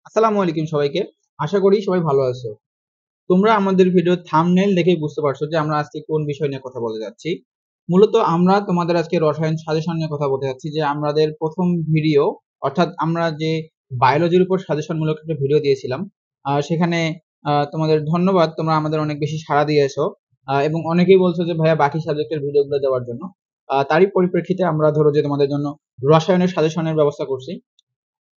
আসসালামু আলাইকুম সবাইকে। আশা করি সবাই ভালো আছো। তোমরা আমাদের ভিডিওর থাম্বনেইল দেখেই বুঝতে পারছো যে আমরা আজকে কোন বিষয় নিয়ে কথা বলতে যাচ্ছি। মূলত আমরা তোমাদের আজকে রসায়ন সাজেশন নিয়ে কথা বলতে যাচ্ছি যে আমাদের প্রথম ভিডিও অর্থাৎ আমরা যে বায়োলজির উপর সাজেশনমূলক একটা ভিডিও দিয়েছিলাম। সেখানে তোমাদের ধন্যবাদ, তোমরা আমাদের অনেক বেশি সাড়া দিয়েছো এবং অনেকেই বলছো যে ভাইয়া বাকি সাবজেক্টের ভিডিওগুলো দেওয়ার জন্য। তারই পরিপ্রেক্ষিতে আমরা ধরো যে তোমাদের জন্য রসায়নের সাজেশনের ব্যবস্থা করছি।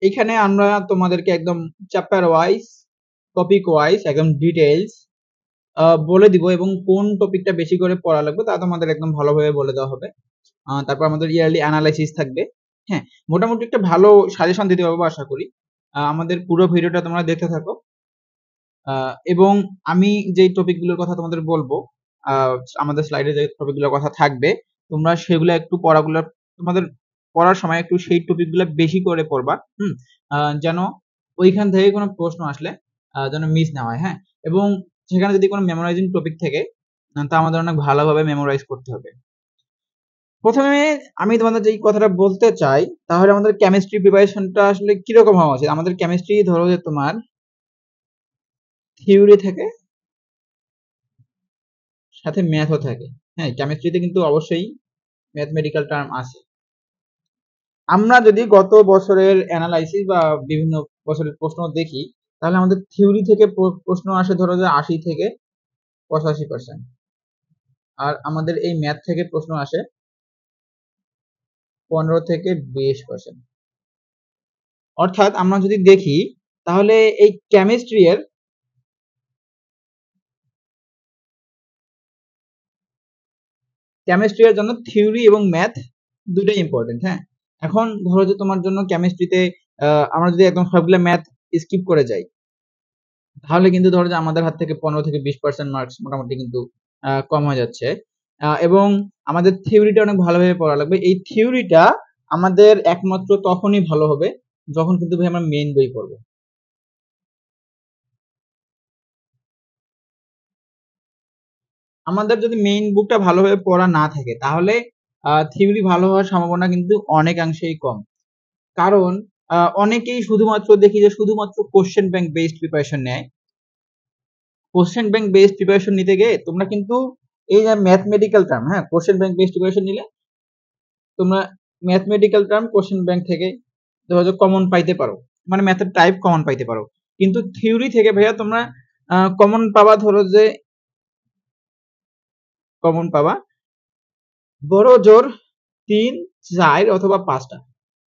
এখানে আমরা তোমাদেরকে একদম চ্যাপ্টার ওয়াইজ, টপিক ওয়াইজ একদম ডিটেইলস বলে দিব এবং কোন টপিকটা বেশি করে পড়া লাগবে তা তোমাদের একদম ভালোভাবে বলে দেওয়া হবে। তারপর আমাদের ইয়ারলি অ্যানালাইসিস থাকবে। হ্যাঁ, মোটামুটি একটা ভালো সাজেশন দিতে পারবো আশা করি। আমাদের পুরো ভিডিওটা তোমরা দেখতে থাকো এবং আমি যেই টপিকগুলোর কথা তোমাদের বলবো, আমাদের স্লাইডে যে টপিকগুলোর কথা থাকবে, তোমরা সেগুলো একটু পড়াগুলো তোমাদের পড়ার সময় একটু সেই টপিকগুলো বেশি করে পড়বা। যেন ওইখান থেকে কোনো প্রশ্ন আসলে যেন মিস না হয়। হ্যাঁ, এবং সেখানে যদি কোনো মেমোরাইজিং টপিক থেকে তা আমাদের অনেক ভালোভাবে মেমোরাইজ করতে হবে। প্রথমে আমি তোমাদের যে কথাটা বলতে চাই, তাহলে আমাদের কেমিস্ট্রি প্রিপারেশনটা আসলে কিরকম হওয়া উচিত। আমাদের কেমিস্ট্রি ধরো যে তোমার থিওরি থেকে সাথে ম্যাথও থাকে। হ্যাঁ, কেমিস্ট্রিতে কিন্তু অবশ্যই ম্যাথমেটিক্যাল টার্ম আছে। আমরা যদি গত বছরের অ্যানালাইসিস বা বিভিন্ন বছরের প্রশ্ন দেখি, তাহলে আমাদের থিওরি থেকে প্রশ্ন আসে ধরো যে ৮০ থেকে ৮৫%, আর আমাদের এই ম্যাথ থেকে প্রশ্ন আসে ১৫ থেকে ২০%। অর্থাৎ আমরা যদি দেখি তাহলে এই কেমিস্ট্রি এর জন্য থিওরি এবং ম্যাথ দুটোই ইম্পর্টেন্ট। হ্যাঁ, এখন ধরো যে তোমার জন্য কেমিস্ট্রিতে আমরা যদি একদম সবগুলো ম্যাথ স্কিপ করে যাই, তাহলে কিন্তু ধরো যে আমাদের হাত থেকে ১৫ থেকে ২০% মার্কস মোটামুটি কিন্তু কম হয়ে যাচ্ছে। এবং আমাদের থিওরিটা অনেক ভালোভাবে পড়া লাগবে। এই থিওরিটা আমাদের একমাত্র তখনই ভালো হবে যখন কিন্তু ভাই আমরা মেইন বই পড়বো। আমাদের যদি মেইন বুকটা ভালোভাবে পড়া না থাকে, তাহলে থিওরি ভালো হওয়ার সম্ভাবনা কিন্তু অনেকাংশেই কম। কারণ অনেকেই শুধুমাত্র দেখি যে শুধুমাত্র কোশ্চেন ব্যাংক বেসড প্রিপারেশন নেয়। কোশ্চেন ব্যাংক বেসড প্রিপারেশন নিতে গিয়ে তোমরা কিন্তু এই যে ম্যাথমেটিক্যাল টার্ম, হ্যাঁ, কোশ্চেন ব্যাংক বেসড প্রিপারেশন নিলে তোমরা ম্যাথমেটিক্যাল টার্ম কোশ্চেন ব্যাংক থেকে ধরো যে কমন পাইতে পারো, মানে ম্যাথের টাইপ কমন পাইতে পারো। কিন্তু থিওরি থেকে ভাইয়া তোমরা কমন পাবা ধরো যে কমন পাবা বড় জোর ৩, ৪ অথবা ৫টা,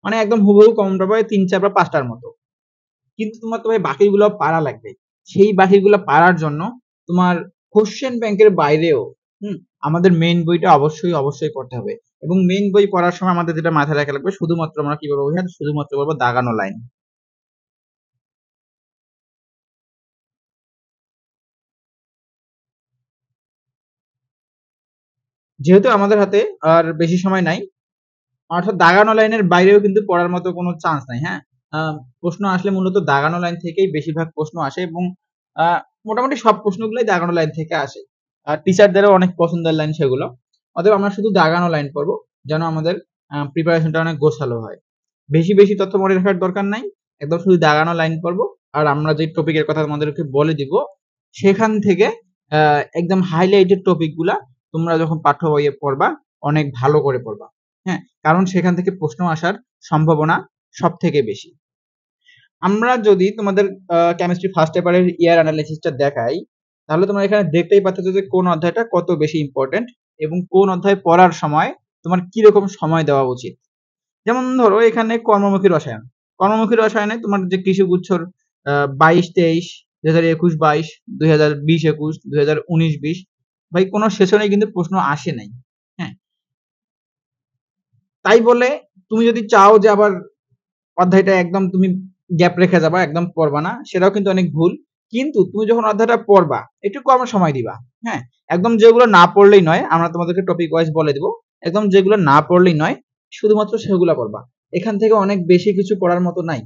মানে একদম হুবহু কমন পাবা ৩, ৪ বা ৫টার মতো। কিন্তু তোমার তো ভাই বাকিগুলো পারা লাগবে। সেই বাকিগুলো পারার জন্য তোমার কোশ্চেন ব্যাংকের বাইরেও আমাদের মেইন বইটা অবশ্যই পড়তে হবে। এবং মেইন বই পড়ার সময় আমাদের যেটা মাথায় রাখা লাগবে, শুধুমাত্র আমরা কি বলবো ভাইয়া, শুধুমাত্র বলবো দাগানো লাইন। যেহেতু আমাদের হাতে আর বেশি সময় নাই, অর্থাৎ দাগানো লাইনের বাইরেও কিন্তু পড়ার মতো কোনো চান্স নাই। হ্যাঁ, প্রশ্ন আসলে মূলত দাগানো লাইন থেকেই বেশিরভাগ প্রশ্ন আসে এবং মোটামুটি সব প্রশ্নগুলোই দাগানো লাইন থেকে আসে। আর টিচারদেরও অনেক পছন্দের লাইন সেগুলো। অতএব আমরা শুধু দাগানো লাইন পড়বো যেন আমাদের প্রিপারেশনটা অনেক গোছালো হয়। বেশি বেশি তথ্য মনে রাখার দরকার নাই, একদম শুধু দাগানো লাইন পড়বো। আর আমরা যে টপিকের কথা তোমাদেরকে বলে দিব, সেখান থেকে একদম হাইলাইটেড টপিকগুলা তোমরা যখন পাঠ্য বইয়ে পড়বা অনেক ভালো করে পড়বা। হ্যাঁ, কারণ সেখান থেকে প্রশ্ন আসার সম্ভাবনা সব থেকে বেশি। আমরা যদি তোমাদের কেমিস্ট্রি ফার্স্ট পেপারের ইয়ার অ্যানালাইসিসটা দেখাই, তাহলে তোমরা এখানে দেখতেই পাচ্ছ যে কোন অধ্যায়টা কত বেশি ইম্পর্টেন্ট এবং কোন অধ্যায় পড়ার সময় তোমার কিরকম সময় দেওয়া উচিত। যেমন ধরো এখানে কর্মমুখী রসায়ন, কর্মমুখী রসায়নে তোমার যে কৃষি গুচ্ছর ২২-২৩, ২০২১-২২, ২০২০-২১, ২০১৯-২০, ভাই কোনো সেশনে কিন্তু প্রশ্ন আসে নাই। হ্যাঁ, তাই বলে তুমি যদি চাও যে আবার অধ্যায়টা একদম তুমি গ্যাপ রেখে যাবা, একদম পড়বা না, সেটাও কিন্তু অনেক ভুল। কিন্তু তুমি যখন অধ্যায়টা পড়বা একটু কম সময় দিবা। হ্যাঁ, একদম যেগুলো না পড়লেই নয়, আমরা তোমাদেরকে টপিক ওয়াইজ বলে দিব, একদম যেগুলো না পড়লেই নয় শুধুমাত্র সেগুলো পড়বা। এখান থেকে অনেক বেশি কিছু পড়ার মতো নাই,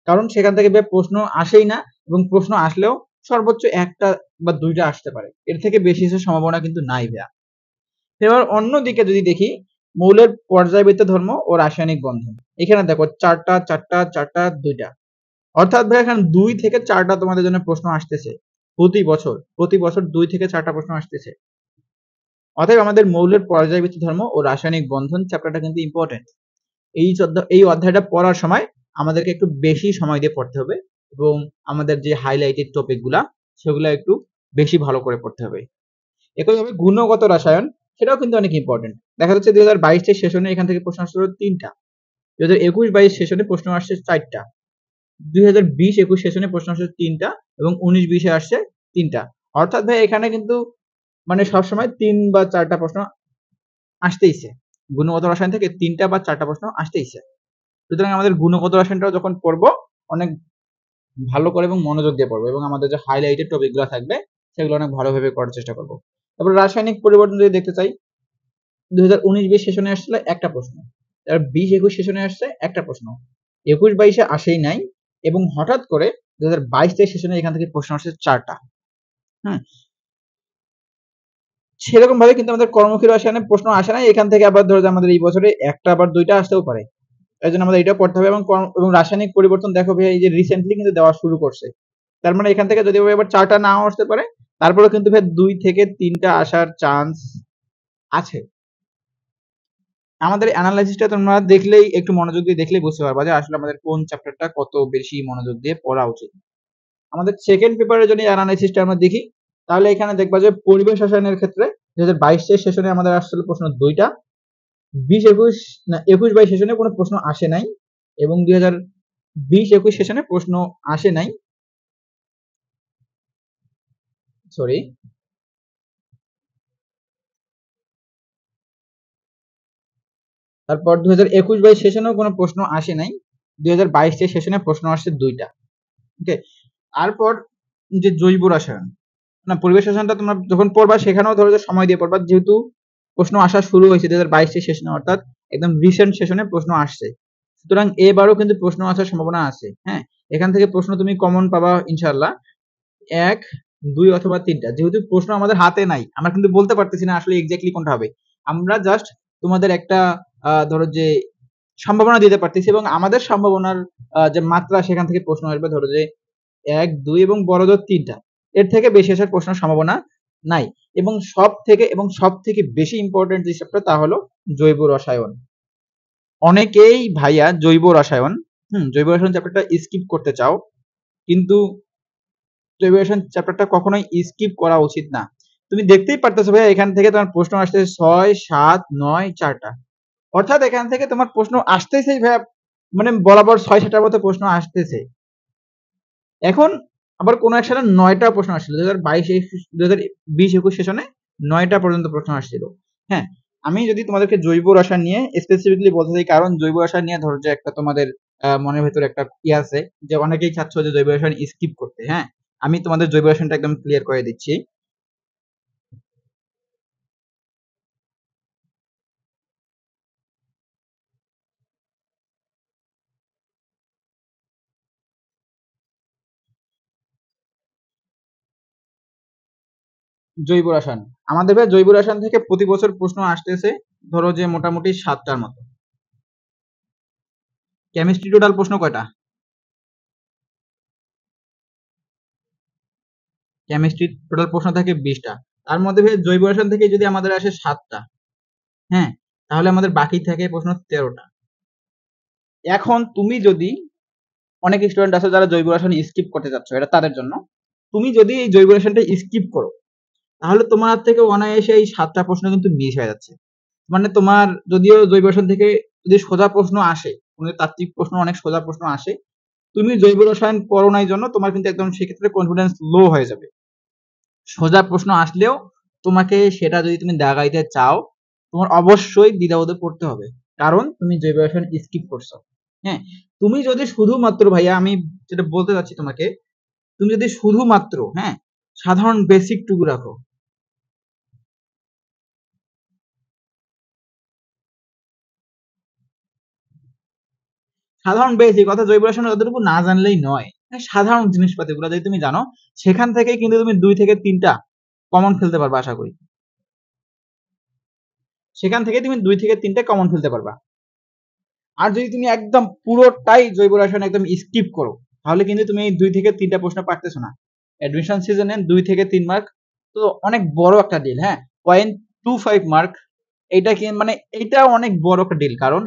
কারণ সেখান থেকে প্রশ্ন আসেই না এবং প্রশ্ন আসলেও সর্বোচ্চ একটা বা দুইটা আসতে পারে, এর থেকে বেশি আসার সম্ভাবনা কিন্তু নাই ভাইয়া। এবার অন্যদিকে যদি দেখি মৌলের পর্যায়বৃত্ত ধর্ম ও রাসায়নিক বন্ধন, এখানে দেখো চারটা চারটা চারটা দুইটা, অর্থাৎ ভাই এখানে 2 থেকে 4টা তোমাদের জন্য প্রশ্ন আসতেছে প্রতি বছর 2 থেকে 4টা প্রশ্ন আসতেছে। অতএব আমাদের মৌলের পর্যায়বৃত্ত ধর্ম ও রাসায়নিক বন্ধন চ্যাপ্টারটা কিন্তু ইম্পর্টেন্ট। এই অধ্যায়টা পড়ার সময় আমাদেরকে একটু বেশি সময় দিয়ে পড়তে হবে এবং আমাদের যে হাইলাইটেড টপিকগুলা সেগুলো একটু বেশি ভালো করে পড়তে হবে। একইভাবে গুণগত রসায়ন সেটাও কিন্তু অনেক ইম্পর্টেন্ট। দেখা যাচ্ছে 2022 সেশনে এখান থেকে প্রশ্ন আসছিল 3টা, 2021-22 সেশনে প্রশ্ন আসছে 4টা, 2020-21 সেশনে প্রশ্ন আসছে 3টা এবং 19-20-এ আসছে 3টা। অর্থাৎ ভাই এখানে কিন্তু মানে সবসময় 3 বা 4টা প্রশ্ন আসতেইছে। গুণগত রসায়ন থেকে 3টা বা 4টা প্রশ্ন আসতেইছে। সুতরাং আমাদের গুণগত রসায়নটাও যখন পড়বো অনেক ভালো করে এবং মনোযোগ দিয়ে পড়বো এবং আমাদের যে হাইলাইটেড টপিকগুলো থাকবে সেগুলো অনেক ভালোভাবে করার চেষ্টা করবো। তারপর রাসায়নিক পরিবর্তন যদি দেখতে চাই, 2019-20 সেশনে আসছিল একটা প্রশ্ন, তার 20-21 সেশনে আসছে একটা প্রশ্ন, 21-22-এ আসেই নাই এবং হঠাৎ করে 2022-23 সেশনে এখান থেকে প্রশ্ন আসছে 4টা। হ্যাঁ, সেরকম ভাবে কিন্তু আমাদের কর্মক্ষী রসায়নে প্রশ্ন আসে নাই। এখান থেকে আবার ধরো যে আমাদের এই বছরে একটা আবার 2টা আসতেও পারে। এই জন্য আমাদের এটা পড়তে হবে এবং রাসায়নিক পরিবর্তন দেখো ভাই এই যে রিসেন্টলি কিন্তু দেওয়া শুরু করছে। তার মানে এখান থেকে যদি এবার 4টা নাও আসতে পারে, তারপরেও কিন্তু ভাই 2 থেকে 3টা আসার চান্স আছে। আমাদের অ্যানালাইসিসটা তোমরা দেখলেই একটু মনোযোগ দিয়ে দেখলেই বুঝতে পারবা যে আসলে আমাদের কোন চ্যাপ্টারটা কত বেশি মনোযোগ দিয়ে পড়া উচিত। আমাদের সেকেন্ড পেপারের জন্য অ্যানালাইসিসটা আমরা দেখি, তাহলে এখানে দেখবা যে পরিবেশ রসায়নের ক্ষেত্রে 2022 সেশনে আমাদের আসছিল প্রশ্ন 2টা, 21-22 সেশনে কোনো প্রশ্ন আসে নাই এবং 2020-21 সেশনে প্রশ্ন আসে নাই, সরি। তারপর 2021-22 সেশনেও কোনো প্রশ্ন আসে নাই, 2022 সেশনে প্রশ্ন আসছে 2টা। ওকে, তারপর যে জৈব রসায়ন না পরিবেশ রসায়নটা তোমরা যখন পড়বা সেখানেও ধরো যে সময় দিয়ে পড়বা, যেহেতু প্রশ্ন আসা শুরু হয়েছে 2022 সেশনে, অর্থাৎ একদম রিসেন্ট সেশনে প্রশ্ন আসছে। সুতরাং এবারও কিন্তু প্রশ্ন আসার সম্ভাবনা আছে। হ্যাঁ, এখান থেকে প্রশ্ন তুমি কমন পাবা ইনশাআল্লাহ 1, 2 অথবা 3টা। যেহেতু প্রশ্ন আমাদের হাতে নাই, আমরা কিন্তু বলতে পারতেছি না আসলে এক্স্যাক্টলি কোনটা হবে। আমরা জাস্ট তোমাদের একটা ধরো যে সম্ভাবনা দিতে পারতেছি এবং আমাদের সম্ভাবনার যে মাত্রা সেখান থেকে প্রশ্ন আসবে ধরো যে 1, 2 এবং বড়জোর 3টা। এর থেকে বেশি আসার প্রশ্নের সম্ভাবনা নাই। এবং সবথেকে বেশি ইম্পর্টেন্ট যে চ্যাপ্টার তা হলো জৈব রসায়ন। অনেকেই ভাইয়া জৈব রসায়ন চ্যাপ্টারটা স্কিপ করতে চাও, কিন্তু জৈব রসায়ন চ্যাপ্টারটা কখনোই স্কিপ করা উচিত না। তুমি দেখতেই পারতেছো ভাইয়া এখান থেকে তোমার প্রশ্ন আসতেছে 6, 7, 9, 4টা। অর্থাৎ এখান থেকে তোমার প্রশ্ন আসতেছেই ভাইয়া, মানে বরাবর 6-7টার মতো প্রশ্ন আসতেছে। এখন আবার কোন এক সালে 9টা প্রশ্ন আসছিল 2020-21 সেশনে 9টা পর্যন্ত প্রশ্ন আসছিল। হ্যাঁ, আমি যদি তোমাদেরকে জৈব রসায়ন নিয়ে স্পেসিফিকলি বলতে চাই, কারণ জৈব রসায়ন নিয়ে ধরো যে একটা তোমাদের মনের ভেতরে একটা আছে যে অনেকেই চাচ্ছ যে জৈব রসায়ন স্কিপ করতে। হ্যাঁ, আমি তোমাদের জৈব রসায়নটা একদম ক্লিয়ার করে দিচ্ছি। জৈব রসায়ন, আমাদের ভাই জৈব রসায়ন থেকে প্রতি বছর প্রশ্ন আসতেছে ধরো যে মোটামুটি 7টার মতো। কেমিস্ট্রি টোটাল প্রশ্ন কয়টা? কেমিস্ট্রি টোটাল প্রশ্ন থাকে 20টা। তার মধ্যে ভাই জৈব রসায়ন থেকে যদি আমাদের আসে 7টা, হ্যাঁ, তাহলে আমাদের বাকি থাকে প্রশ্ন 13টা। এখন তুমি যদি, অনেক স্টুডেন্ট আছে যারা জৈব রসায়ন স্কিপ করতে চাচ্ছ, এটা তাদের জন্য। তুমি যদি এই জৈব রসায়নটা স্কিপ করো, তাহলে তোমার থেকে অনায়াসে এই 7টা প্রশ্ন কিন্তু মিস হয়ে যাচ্ছে। মানে তোমার যদিও জৈব রসায়ন থেকে যদি সোজা প্রশ্ন আসে, তাত্ত্বিক প্রশ্ন অনেক সোজা প্রশ্ন আসে, তুমি জৈব রসায়ন পড়ো নাই জন্য তোমার কিন্তু একদম সেক্ষেত্রে কনফিডেন্স লো হয়ে যাবে। সোজা প্রশ্ন আসলেও তোমাকে সেটা যদি তুমি দাগাইতে চাও, তোমার অবশ্যই দ্বিধাবোধে পড়তে হবে, কারণ তুমি জৈব রসায়ন স্কিপ করছো। হ্যাঁ, তুমি যদি শুধুমাত্র ভাইয়া, আমি যেটা বলতে চাচ্ছি তোমাকে, তুমি যদি শুধুমাত্র সাধারণ বেসিক টুকু রাখো, সাধারণ বেসিক অর্থাৎ জৈব রসায়ন যতটুকু না জানলেই নয়, সাধারণ জিনিসপাতিগুলো যদি তুমি জানো, সেখান থেকে কিন্তু তুমি 2 থেকে 3টা কমন ফেলতে পারবা আশা করি। সেখান থেকে তুমি 2 থেকে 3টা কমন ফেলতে পারবা। আর যদি তুমি একদম পুরোটাই জৈব রসায়ন একদম স্কিপ করো, তাহলে কিন্তু তুমি এই 2 থেকে 3টা প্রশ্ন পারতেছো না। অ্যাডমিশন সিজনে 2 থেকে 3 মার্ক তো অনেক বড় একটা ডিল, হ্যাঁ? 0.25 মার্ক এইটা কি মানে এইটা অনেক বড় একটা ডিল, কারণ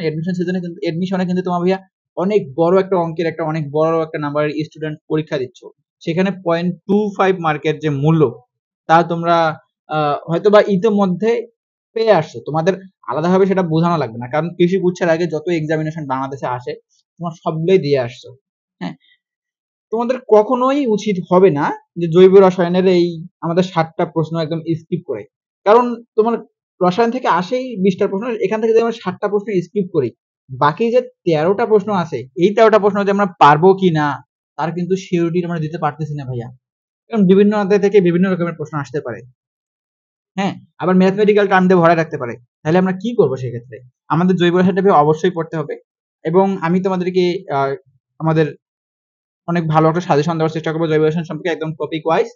এডমিশনে কিন্তু তোমার ভাইয়া অনেক বড় একটা অঙ্কের একটা অনেক বড় একটা নাম্বারের স্টুডেন্ট পরীক্ষা দিচ্ছ। সেখানে 0.25 মার্কের যে মূল্য তা তোমরা হয়তোবা ইতিমধ্যে পেয়ে আসছো। তোমাদের আলাদাভাবে সেটা বোঝানো লাগবে না। কারণ কৃষি গুচ্ছের আগে যত এক্সামিনেশন বাংলাদেশে আসে তোমার সবগুলোই দিয়ে আসছো। হ্যাঁ? তোমাদের কখনোই উচিত হবে না যে জৈব রসায়নের এই আমাদের 60টা প্রশ্ন একদম স্কিপ করে। কারণ তোমার রসায়ন থেকে আসেই 20টা প্রশ্ন, এখান থেকে যদি আমরা 60টা প্রশ্ন স্কিপ করি, বাকি যে 13টা প্রশ্ন আছে এই 13টা প্রশ্ন যে আমরা পারবো কি না তার কিন্তু সিউরিটি আমরা দিতে পারতেছি না ভাইয়া। কারণ বিভিন্ন অধ্যায় থেকে বিভিন্ন রকমের প্রশ্ন আসতে পারে। হ্যাঁ, আবার ম্যাথমেটিক্যাল টার্ম দিয়ে ভরায় রাখতে পারে। তাহলে আমরা কি করবো সেক্ষেত্রে? আমাদের জৈব রসায়নটা অবশ্যই পড়তে হবে এবং আমি তোমাদেরকে আমাদের অনেক ভালো একটা সাজেশন দেওয়ার চেষ্টা করবো জৈব রসায়ন সম্পর্কে, একদম টপিক ওয়াইজ,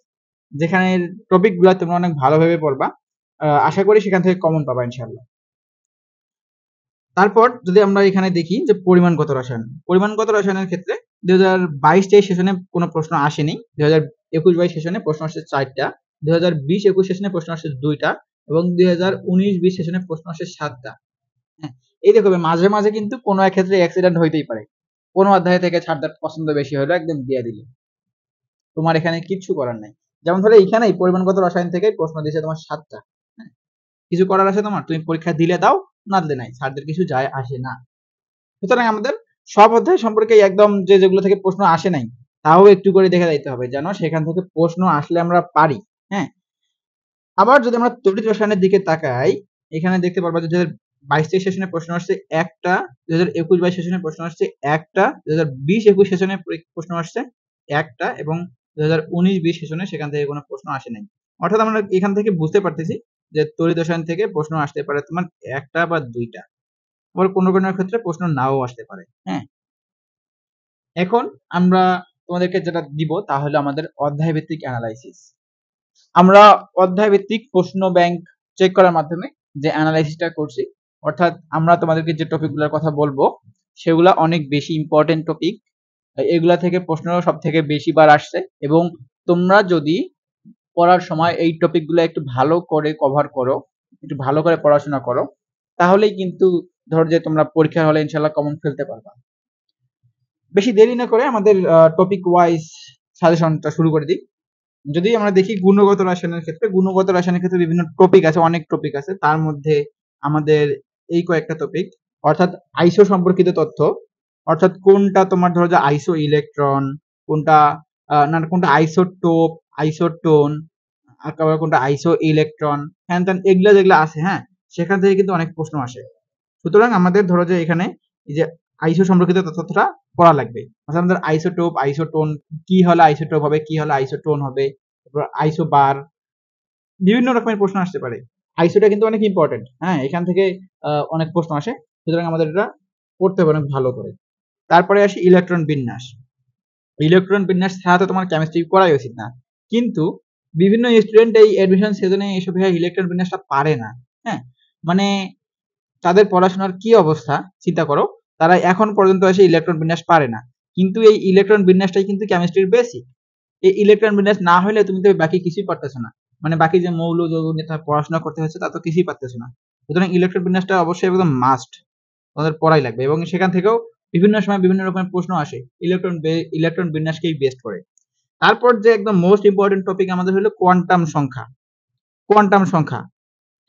যেখানে টপিক গুলা তোমরা অনেক ভালোভাবে পড়বা। আশা করি সেখান থেকে কমন পাবা ইনশাল্লাহ। তারপর যদি আমরা এখানে দেখি যে পরিমাণগত রসায়ন, পরিমাণগত রসায়নের ক্ষেত্রে 2022-23 সেশনে কোনো প্রশ্ন আসেনি। 2021-22 সেশনে প্রশ্ন আসছে 4টা, 2020-21 সেশনে প্রশ্ন আসছে 2টা এবং 2019-20 সেশনে প্রশ্ন আসছে 7টা। হ্যাঁ, এই দেখো মাঝে মাঝে কিন্তু কোনো এক ক্ষেত্রে অ্যাক্সিডেন্ট হইতেই পারে। কোনো অধ্যায় থেকে ছাড়দার পছন্দ বেশি হলো একদম দিয়ে দিল, তোমার এখানে কিচ্ছু করার নাই। যেমন ধরো এখানেই পরিমাণগত রসায়ন থেকে প্রশ্ন দিয়েছে তোমার 7টা। হ্যাঁ, কিছু করার আছে তোমার? তুমি পরীক্ষা দিলে দাও, না দিলে নাই, স্যারদের কিছু যায় আসে না। সুতরাং আমাদের সব অধ্যায় সম্পর্কে একদম যেগুলো থেকে প্রশ্ন আসে নাই তাও একটু করে দেখে দিতে হবে, যেন সেখান থেকে প্রশ্ন আসলে আমরা পারি। হ্যাঁ, আবার যদি আমরা তড়িৎ রসায়নের দিকে তাকাই, এখানে দেখতে পারবা যে 2022-23 সেশনে প্রশ্ন আসছে একটা, 2021-22 সেশনে প্রশ্ন আসছে একটা, 2020-21 সেশনে প্রশ্ন আসছে একটা এবং 2019-20 সেশনে সেখান থেকে কোনো প্রশ্ন আসে নাই। অর্থাৎ আমরা এখান থেকে বুঝতে পারতেছি যে তড়িৎ রসায়ন থেকে প্রশ্ন আসতে পারে তোমার একটা বা দুইটা, আবার কোনো কোনো ক্ষেত্রে প্রশ্ন নাও আসতে পারে। হ্যাঁ, এখন আমরা তোমাদেরকে যেটা দিব তা হলো আমাদের অধ্যায় ভিত্তিক অ্যানালাইসিস। আমরা অধ্যায় ভিত্তিক প্রশ্ন ব্যাংক চেক করার মাধ্যমে যে অ্যানালাইসিসটা করছি, অর্থাৎ আমরা তোমাদেরকে যে টপিকগুলোর কথা বলবো সেগুলা অনেক বেশি ইম্পর্টেন্ট টপিক, এগুলা থেকে প্রশ্ন সব থেকে বেশি বার আসছে এবং তোমরা যদি পড়ার সময় এই টপিকগুলো একটু ভালো করে কভার করো, একটু ভালো করে পড়াশোনা করো, তাহলেই কিন্তু ধরো যে তোমরা পরীক্ষার হলে ইনশাল্লাহ কমন ফেলতে পারবা। বেশি দেরি না করে আমাদের টপিক ওয়াইজ সাজেশনটা শুরু করে দিই। যদি আমরা দেখি গুণগত রসায়নের ক্ষেত্রে, গুণগত রসায়নের ক্ষেত্রে বিভিন্ন টপিক আছে, অনেক টপিক আছে। তার মধ্যে আমাদের এই কয়েকটা টপিক, অর্থাৎ আইসো সম্পর্কিত তথ্য, অর্থাৎ কোনটা তোমার ধরো যে আইসো ইলেকট্রন, কোনটা না কোনটা আইসোটোপ, আইসোটোন, আর কোনটা আইসো ইলেকট্রন, হ্যান ত্যান এগুলা যেগুলো আছে, হ্যাঁ, সেখান থেকে কিন্তু অনেক প্রশ্ন আসে। সুতরাং আমাদের ধরো যে এখানে এই যে আইসো সম্পর্কিত তথ্যটা পড়া লাগবে। অর্থাৎ আমাদের আইসোটোপ, আইসোটোন, কি হলে আইসোটোপ হবে, কি হলে আইসোটোন হবে, তারপর আইসোবার, বিভিন্ন রকমের প্রশ্ন আসতে পারে। আইসোটা কিন্তু অনেক ইম্পর্টেন্ট, হ্যাঁ, এখান থেকে অনেক প্রশ্ন আসে। সুতরাং আমাদের এটা পড়তে হবে অনেক ভালো করে। তারপরে আসি ইলেকট্রন বিন্যাস। ইলেকট্রন বিন্যাস ছাড়া তো তোমার কেমিস্ট্রি করাই উচিত না, কিন্তু বিভিন্ন স্টুডেন্ট এই অ্যাডমিশন সিজনে এইসব ইলেকট্রন বিন্যাসটা পারে না। হ্যাঁ, মানে তাদের পড়াশোনার কি অবস্থা চিন্তা করো, তারা এখন পর্যন্ত এসে ইলেকট্রন বিন্যাস পারে না। কিন্তু এই ইলেকট্রন বিন্যাসটাই কিন্তু কেমিস্ট্রির বেসিক। এই ইলেকট্রন বিন্যাস না হলে তুমি তো বাকি কিছুই পারতেছো না। মানে বাকি যে মৌল যৌগ নিয়ে তোমার পড়াশোনা করতে হচ্ছে তা তো কিছুই পারতেছো না। সুতরাং ইলেকট্রন বিন্যাসটা অবশ্যই একদম মাস্ট, তোমাদের পড়াই লাগবে এবং সেখান থেকেও বিভিন্ন সময় বিভিন্ন রকমের প্রশ্ন আসে ইলেকট্রন বিন্যাসকেই বেস্ট করে। তারপর যে একদম মোস্ট ইম্পর্টেন্ট টপিক আমাদের হলো কোয়ান্টাম সংখ্যা। কোয়ান্টাম সংখ্যা,